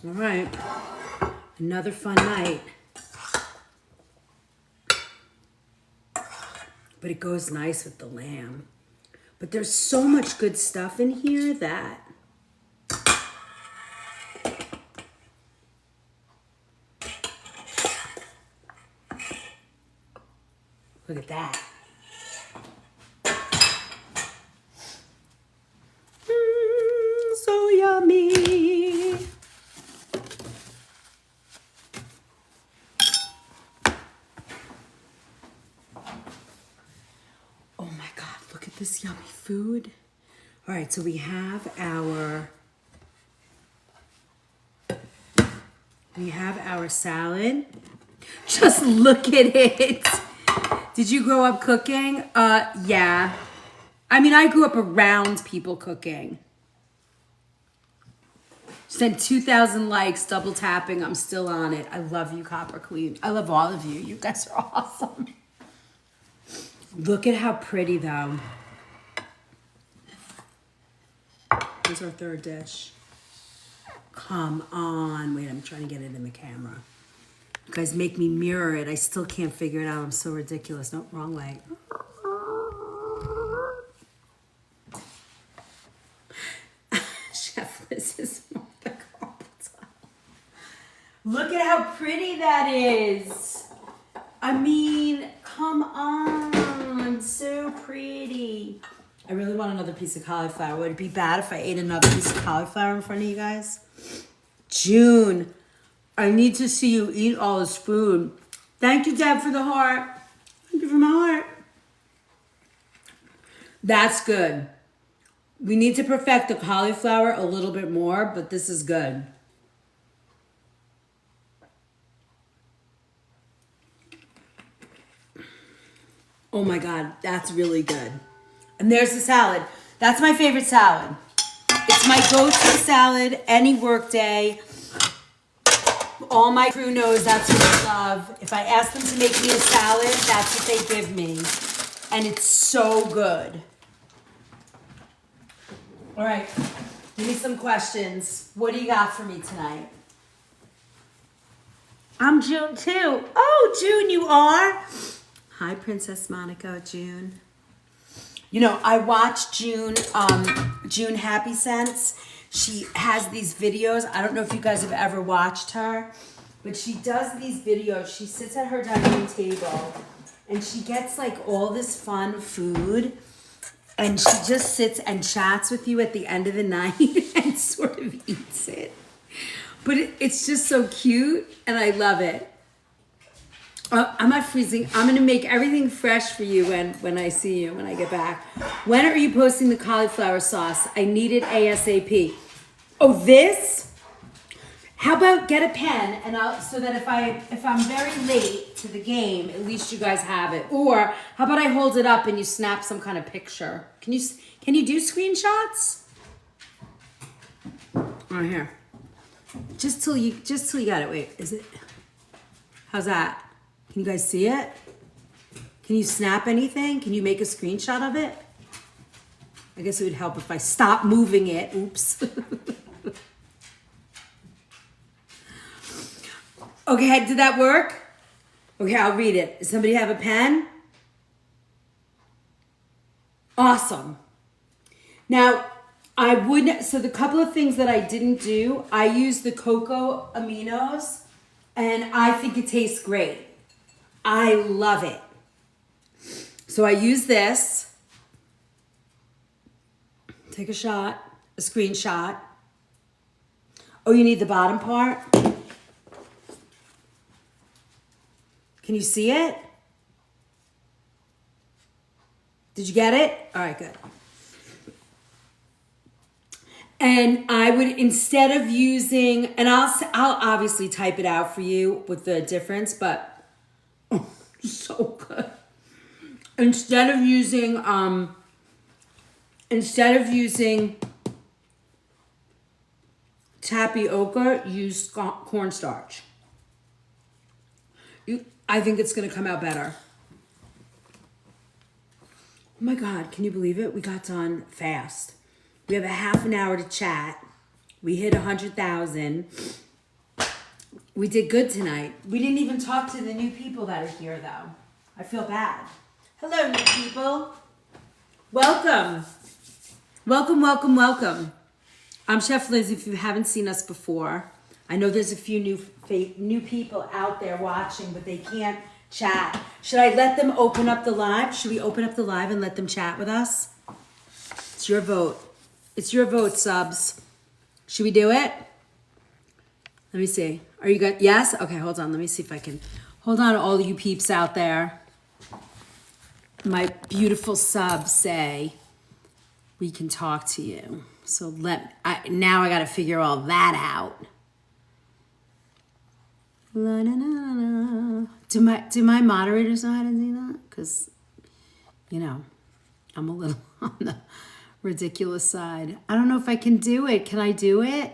All right, another fun night. But it goes nice with the lamb. But there's so much good stuff in here that look at that. So yummy. Oh my God, look at this yummy food. All right, so we have our salad. Just look at it. Did you grow up cooking? Yeah. I mean, I grew up around people cooking. Sent 2,000 likes, double tapping. I'm still on it. I love you, Copper Queen. I love all of you. You guys are awesome. Look at how pretty, though. Here's our third dish. Come on. Wait, I'm trying to get it in the camera. You guys make me mirror it. I still can't figure it out. I'm so ridiculous. No, wrong way. Chef Liz is more the competent. Look at how pretty that is. I mean, come on. So pretty. I really want another piece of cauliflower. Would it be bad if I ate another piece of cauliflower in front of you guys? June, I need to see you eat all this food. Thank you, Deb, for the heart. Thank you for my heart. That's good. We need to perfect the cauliflower a little bit more, but this is good. Oh my God, that's really good. And there's the salad. That's my favorite salad. It's my go-to salad any work day. All my crew knows that's what I love. If I ask them to make me a salad, that's what they give me. And it's so good. All right, give me some questions. What do you got for me tonight? I'm June too. Oh, June, you are? Hi, Princess Monaco, June. You know, I watch June Happy Sense. She has these videos. I don't know if you guys have ever watched her, but she does these videos. She sits at her dining table and she gets like all this fun food and she just sits and chats with you at the end of the night and sort of eats it. But it's just so cute and I love it. I'm not freezing. I'm going to make everything fresh for you when I see you, when I get back. When are you posting the cauliflower sauce? I need it ASAP. Oh, this? How about get a pen and so that if I'm very late to the game, at least you guys have it. Or how about I hold it up and you snap some kind of picture? Can you do screenshots? Right here. Just till you got it. Wait, is it? How's that? Can you guys see it? Can you snap anything? Can you make a screenshot of it? I guess it would help if I stop moving it. Oops. Okay, did that work? Okay, I'll read it. Does somebody have a pen? Awesome. Now, so the couple of things that I didn't do, I used the cocoa aminos, and I think it tastes great. I love it. So I use this. Take a screenshot. Oh, you need the bottom part? Can you see it? Did you get it? All right, good. And I would, instead of using, and I'll obviously type it out for you with the difference, but so good. Instead of using tapioca, use cornstarch. I think it's gonna come out better. Oh my God, can you believe it? We got done fast. We have a half an hour to chat. We hit 100,000. We did good tonight. We didn't even talk to the new people that are here though. I feel bad. Hello, new people. Welcome. Welcome, welcome, welcome. I'm Chef Liz, if you haven't seen us before. I know there's a few new people out there watching, but they can't chat. Should I let them open up the live? Should we open up the live and let them chat with us? It's your vote. It's your vote, subs. Should we do it? Let me see. Are you good? Yes? Okay, hold on. Let me see if I can. Hold on, all you peeps out there. My beautiful subs say we can talk to you. So now I got to figure all that out. La, na, na, na. Do my moderators know how to do that? Because, I'm a little on the ridiculous side. I don't know if I can do it. Can I do it?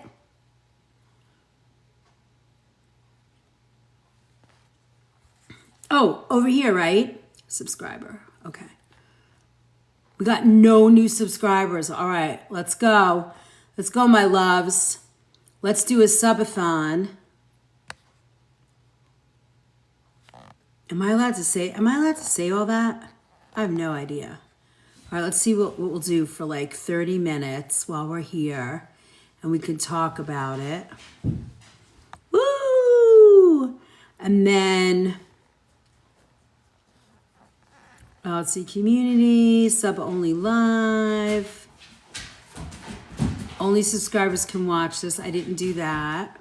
Oh, over here, right? Subscriber. Okay. We got no new subscribers. All right, let's go. Let's go, my loves. Let's do a subathon. Am I allowed to say all that? I have no idea. All right, let's see what we'll do for like 30 minutes while we're here and we can talk about it. Woo! And then, let's see, community, sub only live. Only subscribers can watch this. I didn't do that.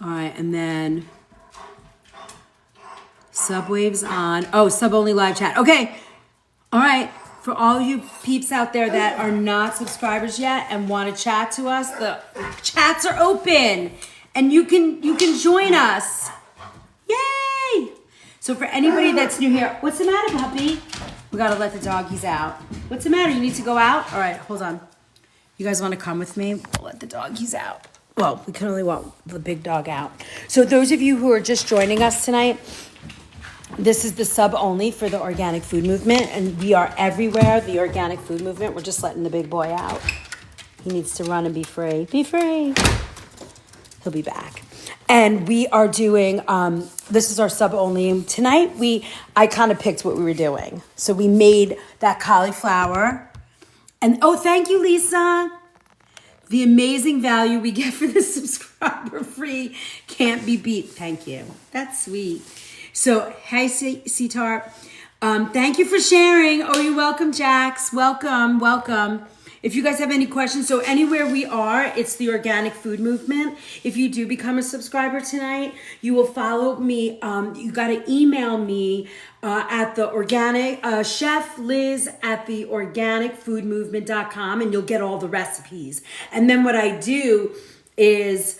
All right, and then subwaves on. Oh, sub only live chat. Okay. All right. For all you peeps out there that are not subscribers yet and want to chat to us, the chats are open and you can join us. Yay! So for anybody that's new here, what's the matter, puppy? We got to let the doggies out. What's the matter? You need to go out? All right, hold on. You guys want to come with me? We'll let the doggies out. Well, we can only want the big dog out. So those of you who are just joining us tonight, this is the sub only for the organic food movement, and we are everywhere, the organic food movement. We're just letting the big boy out. He needs to run and be free. Be free. He'll be back. And we are doing, this is our sub only. Tonight, I kind of picked what we were doing. So we made that cauliflower. And, oh, thank you, Lisa. The amazing value we get for the subscriber free can't be beat. Thank you. That's sweet. So, hey, Sitar. Thank you for sharing. Oh, you're welcome, Jax. Welcome, welcome. If you guys have any questions, so anywhere we are, it's the organic food movement. If you do become a subscriber tonight, you will follow me. You got to email me at the organic, Chef Liz at the organicfoodmovement.com, and you'll get all the recipes. And then what I do is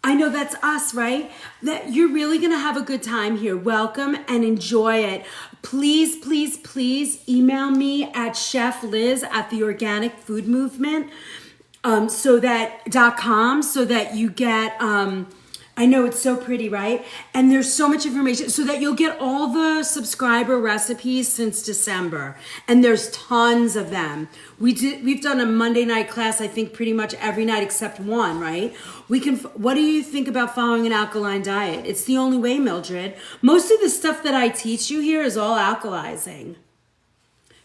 I know that's us, right? That you're really going to have a good time here. Welcome and enjoy it. Please, please, please email me at Chef Liz at the Organic Food Movement .com so that you get I know it's so pretty, right? And there's so much information so that you'll get all the subscriber recipes since December. And there's tons of them. We've done a Monday night class, I think pretty much every night except one, right? What do you think about following an alkaline diet? It's the only way, Mildred. Most of the stuff that I teach you here is all alkalizing.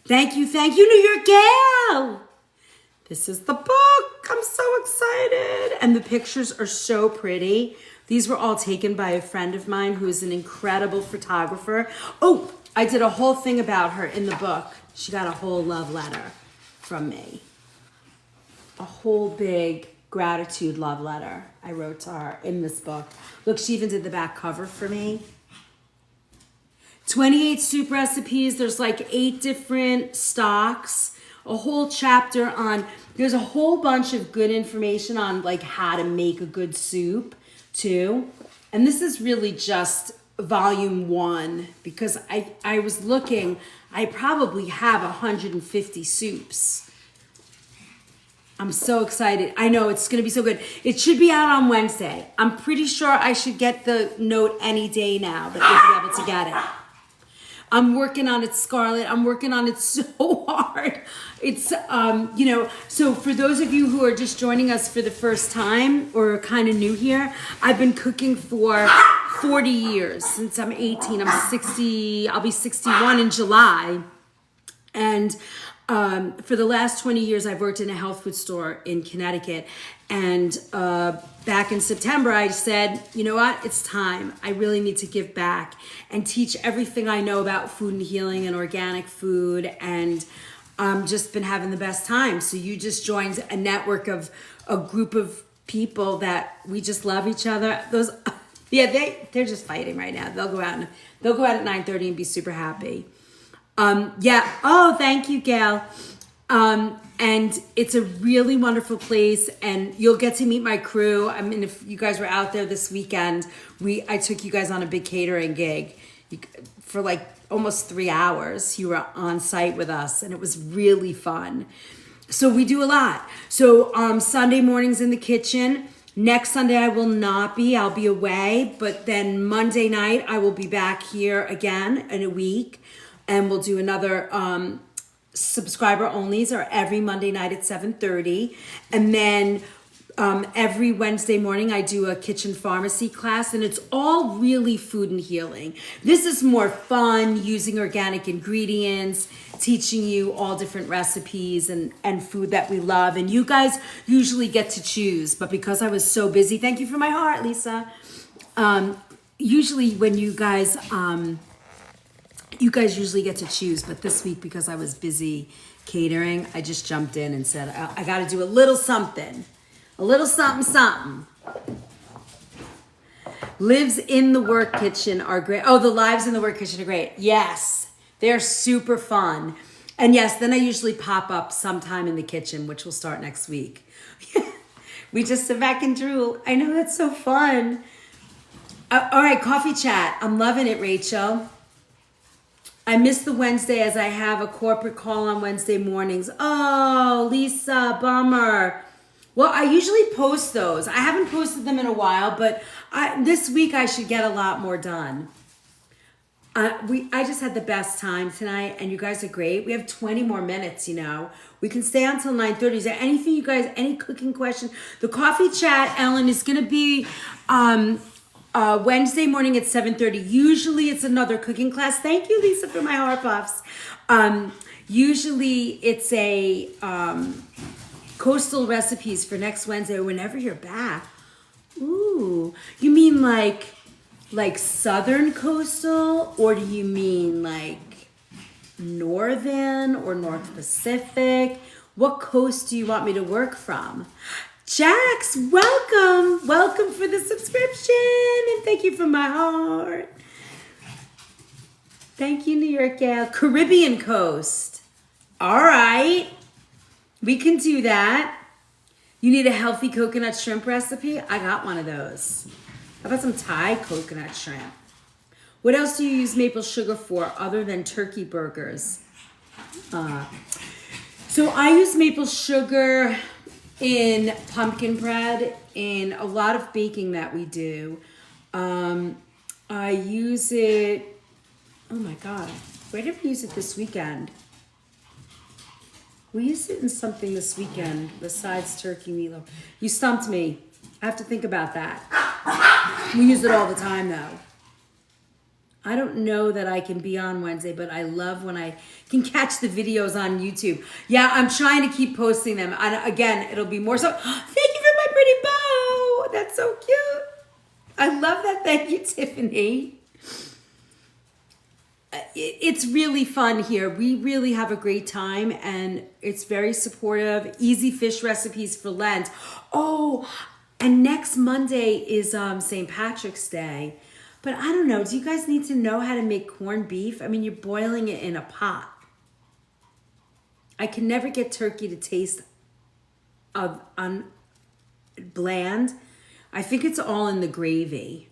Thank you, New York Gal. This is the book. I'm so excited. And the pictures are so pretty. These were all taken by a friend of mine who is an incredible photographer. Oh, I did a whole thing about her in the book. She got a whole love letter from me. A whole big gratitude love letter I wrote to her in this book. Look, she even did the back cover for me. 28 soup recipes. There's like 8 different stocks. A whole chapter on, there's a whole bunch of good information on like how to make a good soup too. And this is really just volume 1 because I was looking, I probably have 150 soups. I'm so excited. I know it's going to be so good. It should be out on Wednesday. I'm pretty sure I should get the note any day now that you'll be able to get it. I'm working on it, Scarlett. I'm working on it so hard. It's, so for those of you who are just joining us for the first time or kind of new here, I've been cooking for 40 years since I'm 18. I'm 60, I'll be 61 in July. And for the last 20 years, I've worked in a health food store in Connecticut. And back in September, I said, you know what? It's time. I really need to give back and teach everything I know about food and healing and organic food. And just been having the best time. So you just joined a network of a group of people that we just love each other. They're just fighting right now. They'll go out at 9:30 and be super happy. Oh, thank you, Gail. And it's a really wonderful place and you'll get to meet my crew. I mean, if you guys were out there this weekend, I took you guys on a big catering gig for like almost 3 hours. You were on site with us and it was really fun. So we do a lot. So, Sunday mornings in the kitchen. Next Sunday I will not be, I'll be away, but then Monday night I will be back here again in a week. And we'll do another subscriber onlys are every Monday night at 7:30. And then every Wednesday morning I do a kitchen pharmacy class and it's all really food and healing. This is more fun using organic ingredients, teaching you all different recipes and food that we love. And you guys usually get to choose, but because I was so busy, thank you for my heart, Lisa. Usually when you guys usually get to choose, but this week because I was busy catering, I just jumped in and said, I got to do a little something. A little something. Lives in the work kitchen are great. Oh, the lives in the work kitchen are great. Yes, they're super fun. And yes, then I usually pop up sometime in the kitchen, which will start next week. We just sit back and drool. I know, that's so fun. All right, coffee chat. I'm loving it, Rachel. I miss the Wednesday as I have a corporate call on Wednesday mornings. Oh, Lisa, bummer. Well, I usually post those. I haven't posted them in a while, but this week I should get a lot more done. I just had the best time tonight, and you guys are great. We have 20 more minutes, We can stay until 9:30. Is there anything you guys, any cooking question? The coffee chat, Ellen, is going to be Wednesday morning at 7:30. Usually it's another cooking class. Thank you, Lisa, for my heart puffs. Usually it's a coastal recipes for next Wednesday or whenever you're back. Ooh, you mean like southern coastal, or do you mean like northern or North Pacific? What coast do you want me to work from? Jax, welcome. Welcome for the subscription. And thank you from my heart. Thank you, New York gal. Caribbean coast. All right. We can do that. You need a healthy coconut shrimp recipe? I got one of those. How about some Thai coconut shrimp? What else do you use maple sugar for other than turkey burgers? So I use maple sugar in pumpkin bread, in a lot of baking that we do. I use it, oh my God, where did we use it this weekend? We used it in something this weekend besides turkey meatloaf. You stumped me. I have to think about that. We use it all the time though. I don't know that I can be on Wednesday, but I love when I can catch the videos on YouTube. Yeah, I'm trying to keep posting them. And again, it'll be more so. Thank you for my pretty bow. That's so cute. I love that. Thank you, Tiffany. It's really fun here. We really have a great time and it's very supportive. Easy fish recipes for Lent. Oh, and next Monday is St. Patrick's Day. But I don't know, do you guys need to know how to make corned beef? I mean, you're boiling it in a pot. I can never get turkey to taste bland. I think it's all in the gravy.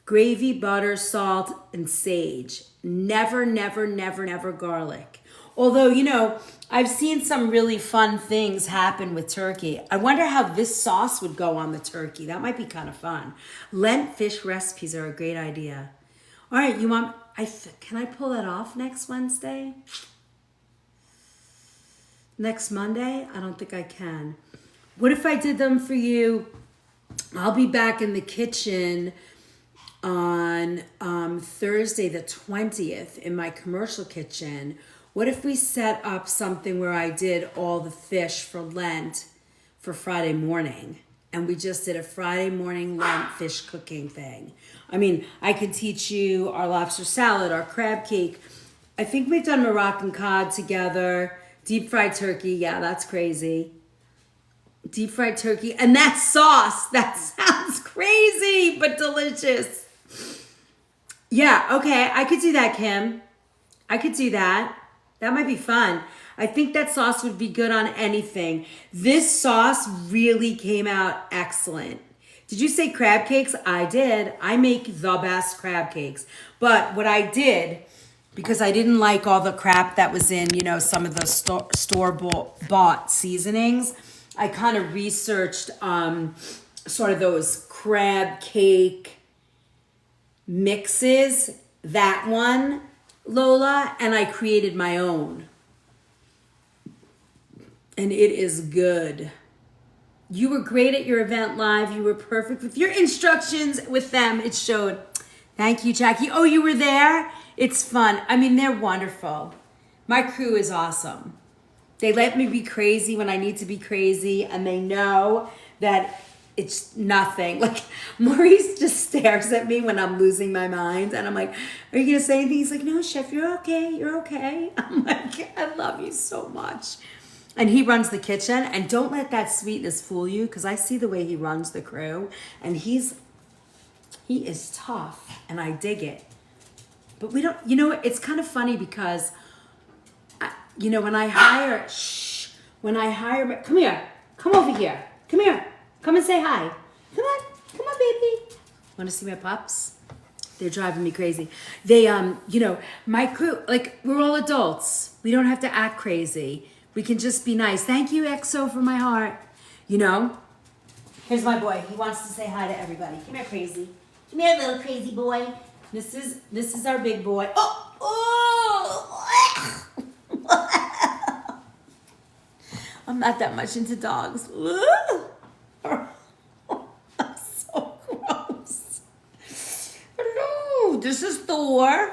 Gravy, butter, salt, and sage. Never, never, never, never garlic. Although, you know, I've seen some really fun things happen with turkey. I wonder how this sauce would go on the turkey. That might be kind of fun. Lent fish recipes are a great idea. All right, you want, can I pull that off next Wednesday? Next Monday? I don't think I can. What if I did them for you? I'll be back in the kitchen on Thursday the 20th in my commercial kitchen. What if we set up something where I did all the fish for Lent for Friday morning and we just did a Friday morning Lent fish cooking thing? I mean, I could teach you our lobster salad, our crab cake. I think we've done Moroccan cod together, deep fried turkey. Yeah, that's crazy. Deep fried turkey and that sauce, that sounds crazy, but delicious. Yeah, okay, I could do that, Kim. I could do that. That might be fun. I think that sauce would be good on anything. This sauce really came out excellent. Did you say crab cakes? I did. I make the best crab cakes. But what I did, because I didn't like all the crap that was in, you know, some of the store-bought seasonings, I kind of researched sort of those crab cake mixes, that one, Lola, and I created my own. And it is good. You were great at your event live. You were perfect with your instructions with them. It showed. Thank you, Jackie. Oh, you were there? It's fun. I mean, they're wonderful. My crew is awesome. They let me be crazy when I need to be crazy, and they know that it's nothing. Like, Maurice just stares at me when I'm losing my mind, and I'm like, are you going to say anything? He's like, no, Chef, you're okay. You're okay. I'm like, I love you so much. And he runs the kitchen, and don't let that sweetness fool you, because I see the way he runs the crew, and he is tough, and I dig it. But we don't, you know, it's kind of funny because, you know, when I hire, come here, come over here, come here, come and say hi. Come on, baby. Want to see my pups? They're driving me crazy. They, you know, my crew, like, we're all adults. We don't have to act crazy. We can just be nice. Thank you, EXO, for my heart. You know? Here's my boy. He wants to say hi to everybody. Come here, crazy. Come here, little crazy boy. This is our big boy. I'm not that much into dogs. So gross. Hello, this is Thor.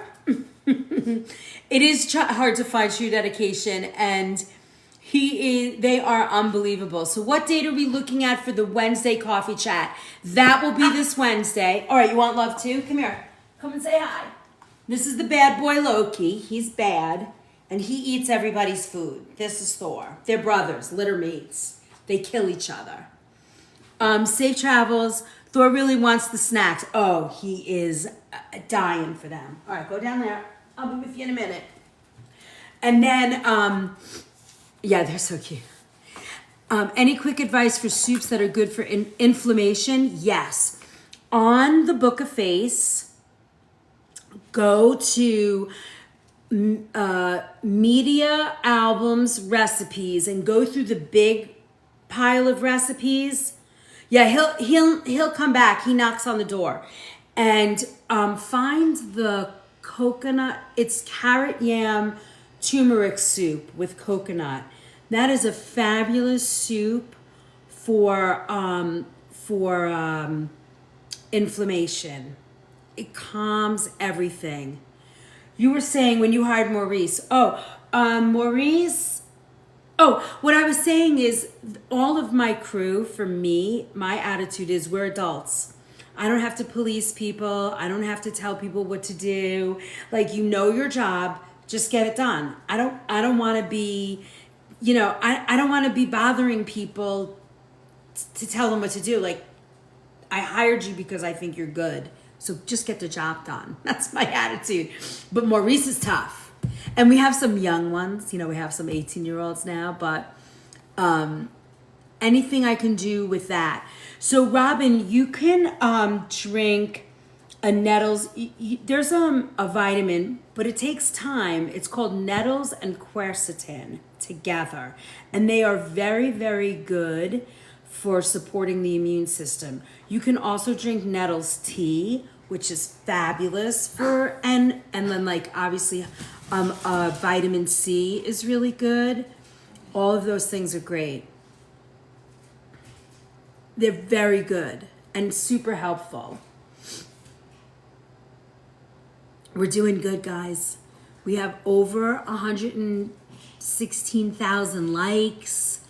It is hard to find True Dedication, and they are unbelievable. So what date are we looking at for the Wednesday coffee chat? That will be this Wednesday. All right, you want love too? Come here. Come and say hi. This is the bad boy Loki. He's bad, and he eats everybody's food. This is Thor. They're brothers, litter mates. They kill each other. Safe travels. Thor really wants the snacks. Oh, he is dying for them. All right, go down there. I'll be with you in a minute. And then, yeah, they're so cute. Any quick advice for soups that are good for inflammation? Yes. On the Book of Face, go to media albums recipes and go through the big pile of recipes. Yeah, he'll come back. He knocks on the door, and find the coconut. It's carrot yam turmeric soup with coconut. That is a fabulous soup for inflammation. It calms everything. You were saying when you hired Maurice. Maurice. What I was saying is all of my crew, for me, my attitude is we're adults. I don't have to police people. I don't have to tell people what to do. Like, you know your job, just get it done. I don't want to be, I don't want to be bothering people to tell them what to do. Like, I hired you because I think you're good. So just get the job done. That's my attitude. But Maurice is tough. And we have some young ones. We have some 18-year-olds now. But anything I can do with that. So, Robin, you can drink a Nettles. There's a vitamin, but it takes time. It's called Nettles and quercetin together. And they are very, very good for supporting the immune system. You can also drink Nettles tea, which is fabulous for, and then obviously vitamin C is really good. All of those things are great. They're very good and super helpful. We're doing good, guys. We have over 116,000 likes.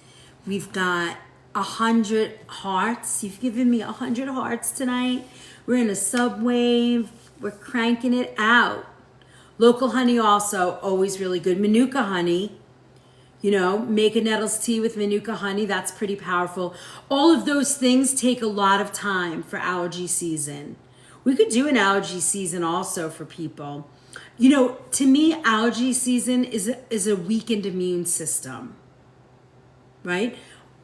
We've got 100 hearts. You've given me 100 hearts tonight. We're in a subwave. We're cranking it out. Local honey also, always really good. Manuka honey. Make a Nettles tea with Manuka honey. That's pretty powerful. All of those things take a lot of time for allergy season. We could do an allergy season also for people. To me, allergy season is a weakened immune system, right?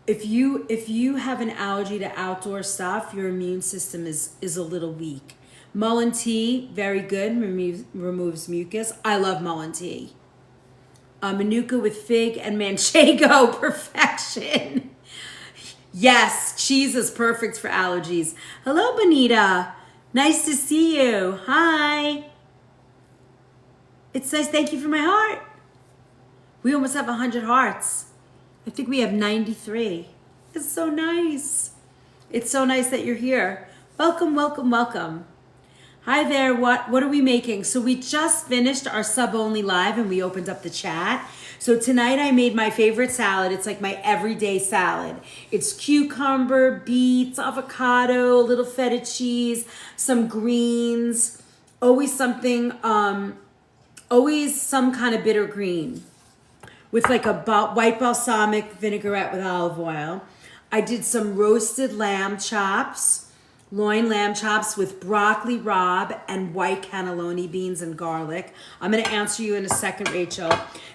If you have an allergy to outdoor stuff, your immune system is a little weak. Mullein tea, very good, removes mucus. I love mullein tea. Manuka with fig and manchego, perfection. Yes, cheese is perfect for allergies. Hello, Bonita. Nice to see you. Hi. It says thank you for my heart. We almost have 100 hearts. I think we have 93. It's so nice. It's so nice that you're here. Welcome, welcome, welcome. Hi there, what are we making? So we just finished our sub-only live and we opened up the chat. So tonight I made my favorite salad. It's like my everyday salad. It's cucumber, beets, avocado, a little feta cheese, some greens, always some kind of bitter green with like a white balsamic vinaigrette with olive oil. I did some roasted lamb chops. Loin lamb chops with broccoli rabe and white cannelloni beans and garlic. I'm going to answer you in a second, Rachel.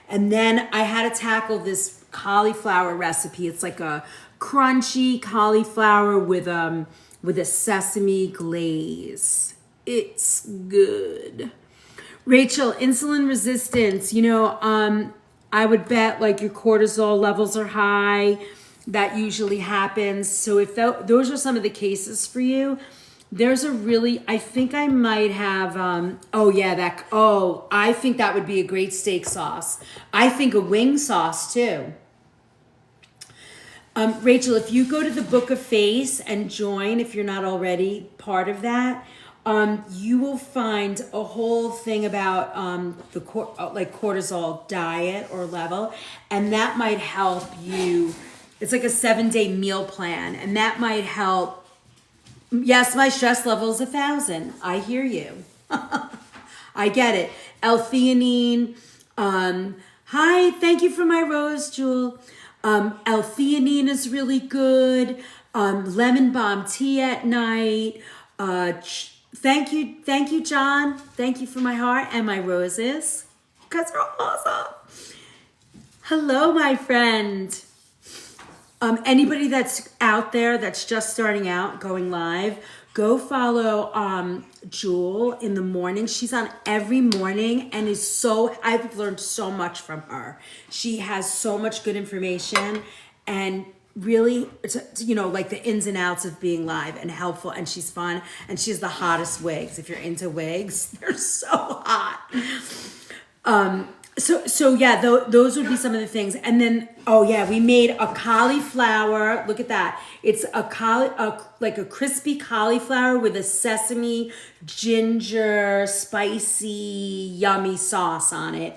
And then I had to tackle this cauliflower recipe. It's like a crunchy cauliflower with a sesame glaze. It's good. Rachel, insulin resistance. I would bet like your cortisol levels are high. That usually happens. So if those are some of the cases for you, there's I think I might have, I think that would be a great steak sauce. I think a wing sauce too. Rachel, if you go to the Book of Face and join, if you're not already part of that, you will find a whole thing about the cortisol diet or level, and that might help you. It's like a 7-day meal plan, and that might help. Yes, my stress level is 1,000. I hear you. I get it. L-theanine. Hi, thank you for my rose, Jewel. L-theanine is really good. Lemon balm tea at night. Thank you, John. Thank you for my heart and my roses. You guys are awesome. Hello, my friend. Anybody that's out there that's just starting out, going live, go follow Jewel in the morning. She's on every morning and I've learned so much from her. She has so much good information and really, like the ins and outs of being live and helpful, and she's fun, and she has the hottest wigs. If you're into wigs, they're so hot. So yeah, those would be some of the things. And then, we made a cauliflower. Look at that. It's like a crispy cauliflower with a sesame, ginger, spicy, yummy sauce on it.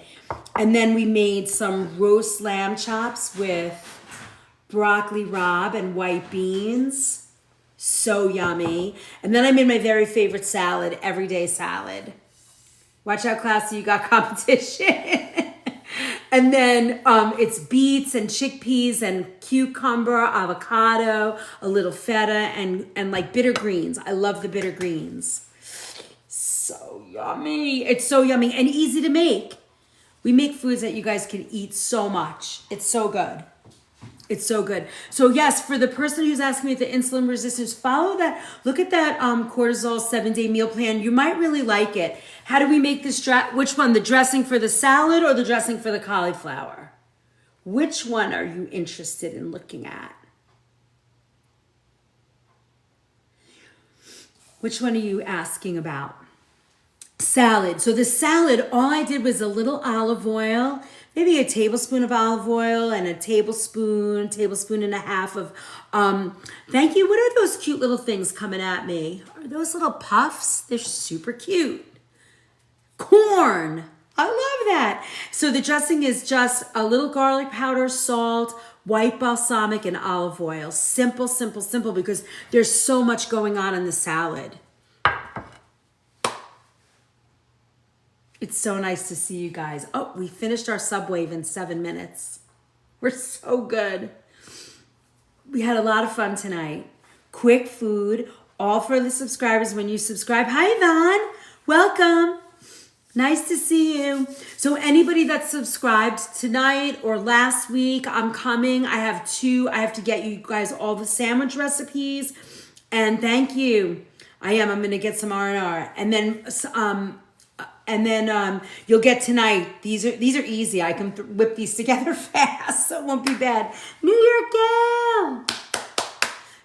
And then we made some roast lamb chops with broccoli rabe and white beans. So yummy. And then I made my very favorite salad, everyday salad. Watch out, classy, you got competition. And then it's beets and chickpeas and cucumber, avocado, a little feta, and like bitter greens. I love the bitter greens. So yummy. It's so yummy and easy to make. We make foods that you guys can eat so much. It's so good. It's so good. So yes, for the person who's asking me the insulin resistance, follow that. Look at that cortisol 7-day meal plan. You might really like it. How do we make this which one? The dressing for the salad or the dressing for the cauliflower? Which one are you interested in looking at? Which one are you asking about? Salad. So the salad, all I did was a little olive oil, maybe a tablespoon of olive oil and a tablespoon and a half of, thank you. What are those cute little things coming at me? Are those little puffs? They're super cute. Corn. I love that. So the dressing is just a little garlic powder, salt, white balsamic, and olive oil. Simple, simple, simple, because there's so much going on in the salad. It's so nice to see you guys. Oh, we finished our Subwave in 7 minutes. We're so good. We had a lot of fun tonight. Quick food, all for the subscribers when you subscribe. Hi, Yvonne. Welcome. Nice to see you. So anybody that subscribed tonight or last week, I'm coming. I have to get you guys all the sandwich recipes. And thank you. I'm going to get some R&R. And then you'll get tonight. These are easy. I can whip these together fast, so it won't be bad. New York Gal.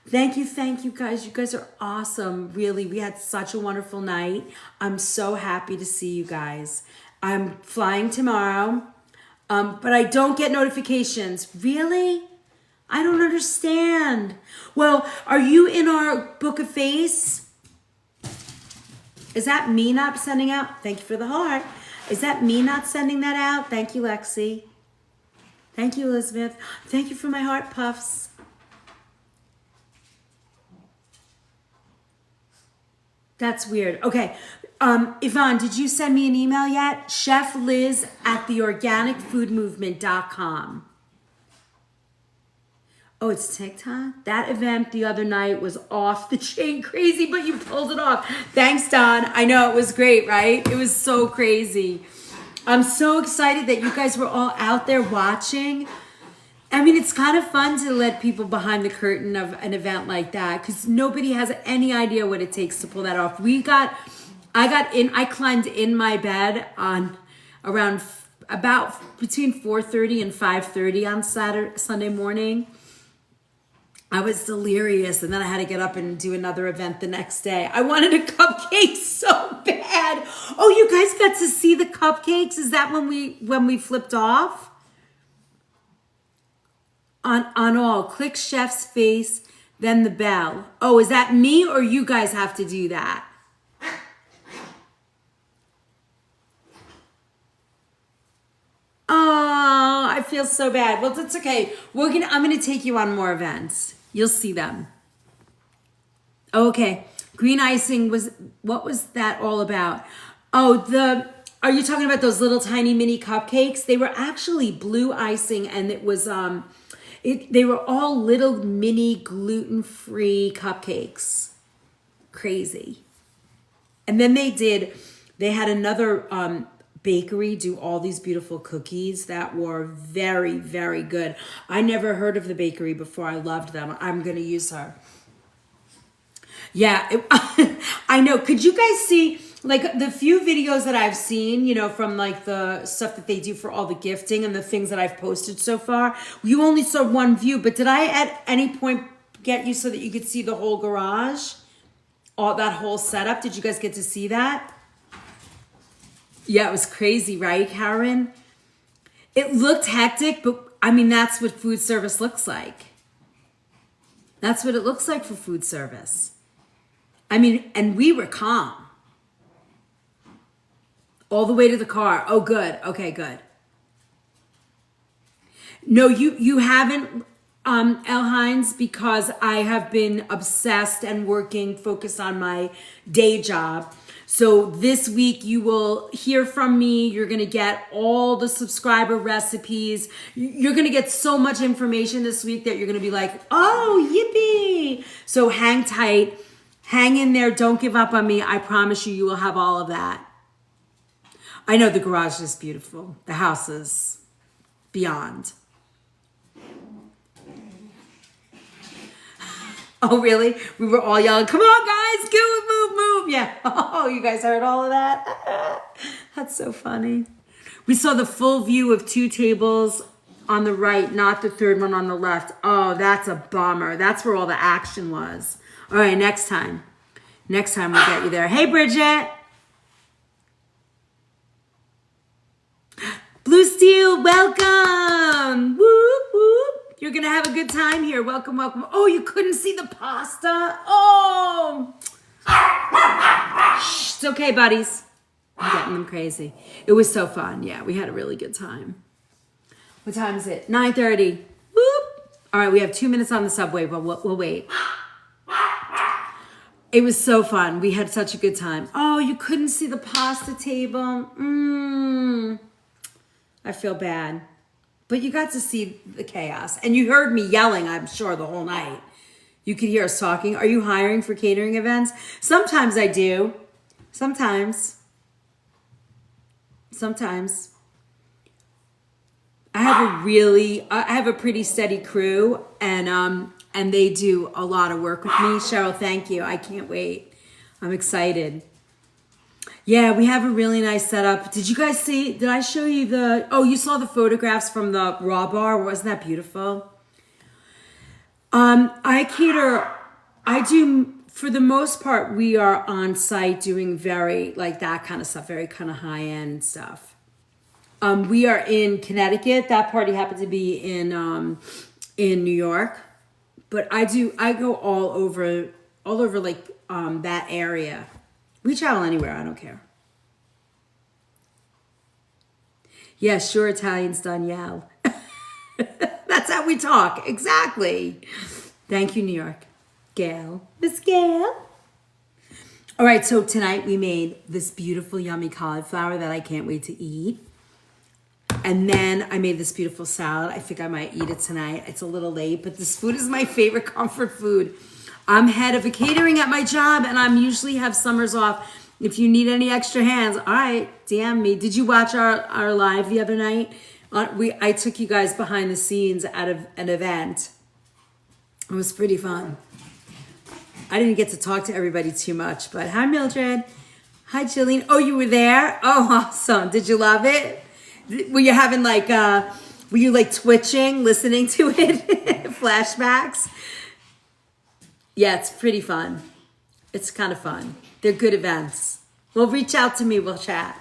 Thank you guys. You guys are awesome. Really, we had such a wonderful night. I'm so happy to see you guys. I'm flying tomorrow, but I don't get notifications. Really? I don't understand. Well, are you in our Book of Face? Is that me not sending out? Thank you for the heart. Is that me not sending that out? Thank you, Lexi. Thank you, Elizabeth. Thank you for my heart puffs. That's weird. Okay. Yvonne, did you send me an email yet? Chef Liz at theorganicfoodmovement.com. Oh, it's TikTok? That event the other night was off the chain crazy, but you pulled it off. Thanks, Don. I know, it was great, right? It was so crazy. I'm so excited that you guys were all out there watching. I mean, it's kind of fun to let people behind the curtain of an event like that because nobody has any idea what it takes to pull that off. I climbed in my bed on around about between 4:30 and 5:30 on Sunday morning. I was delirious, and then I had to get up and do another event the next day. I wanted a cupcake so bad. Oh, you guys got to see the cupcakes? Is that when we flipped off? On all, click chef's face, then the bell. Oh, is that me or you guys have to do that? Oh, I feel so bad. Well, that's okay. I'm gonna take you on more events. You'll see them. Okay, green icing what was that all about? Oh, are you talking about those little tiny mini cupcakes? They were actually blue icing, and it was they were all little mini gluten-free cupcakes. Crazy. And then they had another bakery do all these beautiful cookies that were very, very good. I never heard of the bakery before. I loved them. I'm going to use her. Yeah, I know. Could you guys see, like, the few videos that I've seen, you know, from like the stuff that they do for all the gifting and the things that I've posted so far? You only saw one view, but did I at any point get you so that you could see the whole garage? All that whole setup? Did you guys get to see that? Yeah, it was crazy, right, Karen? It looked hectic, but I mean, that's what food service looks like. That's what it looks like for food service. I mean, and we were calm. All the way to the car. Oh, good. Okay, good. No, you haven't, El Hines, because I have been obsessed and working, focused on my day job. So this week you will hear from me. You're going to get all the subscriber recipes. You're going to get so much information this week that you're going to be like, oh, yippee. So hang tight. Hang in there. Don't give up on me. I promise you, you will have all of that. I know the garage is beautiful. The house is beyond. Oh, really? We were all yelling, come on, guys, go, move. Yeah. Oh, you guys heard all of that? That's so funny. We saw the full view of 2 tables on the right, not the third one on the left. Oh, that's a bummer. That's where all the action was. All right, next time. Next time we'll get you there. Hey, Bridget. Blue Steel, welcome. Whoop, whoop. You're going to have a good time here. Welcome, welcome. Oh, you couldn't see the pasta? Oh. Shh, it's okay, buddies. I'm getting them crazy. It was so fun. Yeah, we had a really good time. What time is it? 9:30. Whoop. All right, we have 2 minutes on the subway, but we'll wait. It was so fun. We had such a good time. Oh, you couldn't see the pasta table. I feel bad. But you got to see the chaos. And you heard me yelling, I'm sure, the whole night. You could hear us talking. Are you hiring for catering events? Sometimes I do. Sometimes. I have a pretty steady crew, and they do a lot of work with me. Cheryl, thank you. I can't wait. I'm excited. Yeah, we have a really nice setup. Did you guys see, did I show you you saw the photographs from the Raw Bar? Wasn't that beautiful? I do, for the most part, we are on site doing very, like that kind of stuff, very kind of high-end stuff. We are in Connecticut. That party happened to be in New York. But I go all over like that area. We travel anywhere, I don't care. Yeah, sure, Italians, Danielle. That's how we talk, exactly. Thank you, New York. Gail. Miss Gail. All right, so tonight we made this beautiful, yummy cauliflower that I can't wait to eat. And then I made this beautiful salad. I think I might eat it tonight. It's a little late, but this food is my favorite comfort food. I'm head of a catering at my job, and I'm usually have summers off. If you need any extra hands, all right, DM me. Did you watch our live the other night? I took you guys behind the scenes at an event. It was pretty fun. I didn't get to talk to everybody too much, but hi, Mildred. Hi, Jillian. Oh, you were there? Oh, awesome. Did you love it? Were you having were you like twitching, listening to it? Flashbacks? Yeah, it's pretty fun. It's kind of fun. They're good events. Well, reach out to me. We'll chat.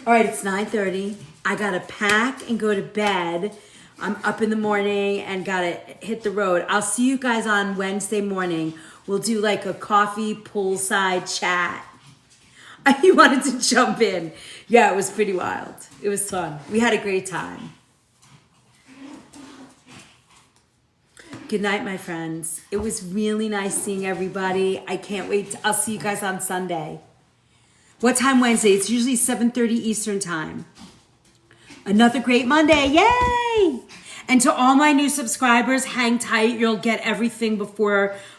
All right, it's 9:30. I got to pack and go to bed. I'm up in the morning and got to hit the road. I'll see you guys on Wednesday morning. We'll do like a coffee poolside chat. You wanted to jump in. Yeah, it was pretty wild. It was fun. We had a great time. Good night, my friends. It was really nice seeing everybody. I can't wait. I'll see you guys on Sunday. What time Wednesday? It's usually 7:30 Eastern time. Another great Monday. Yay! And to all my new subscribers, hang tight. You'll get everything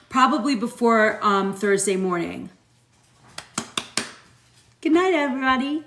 probably before Thursday morning. Good night, everybody.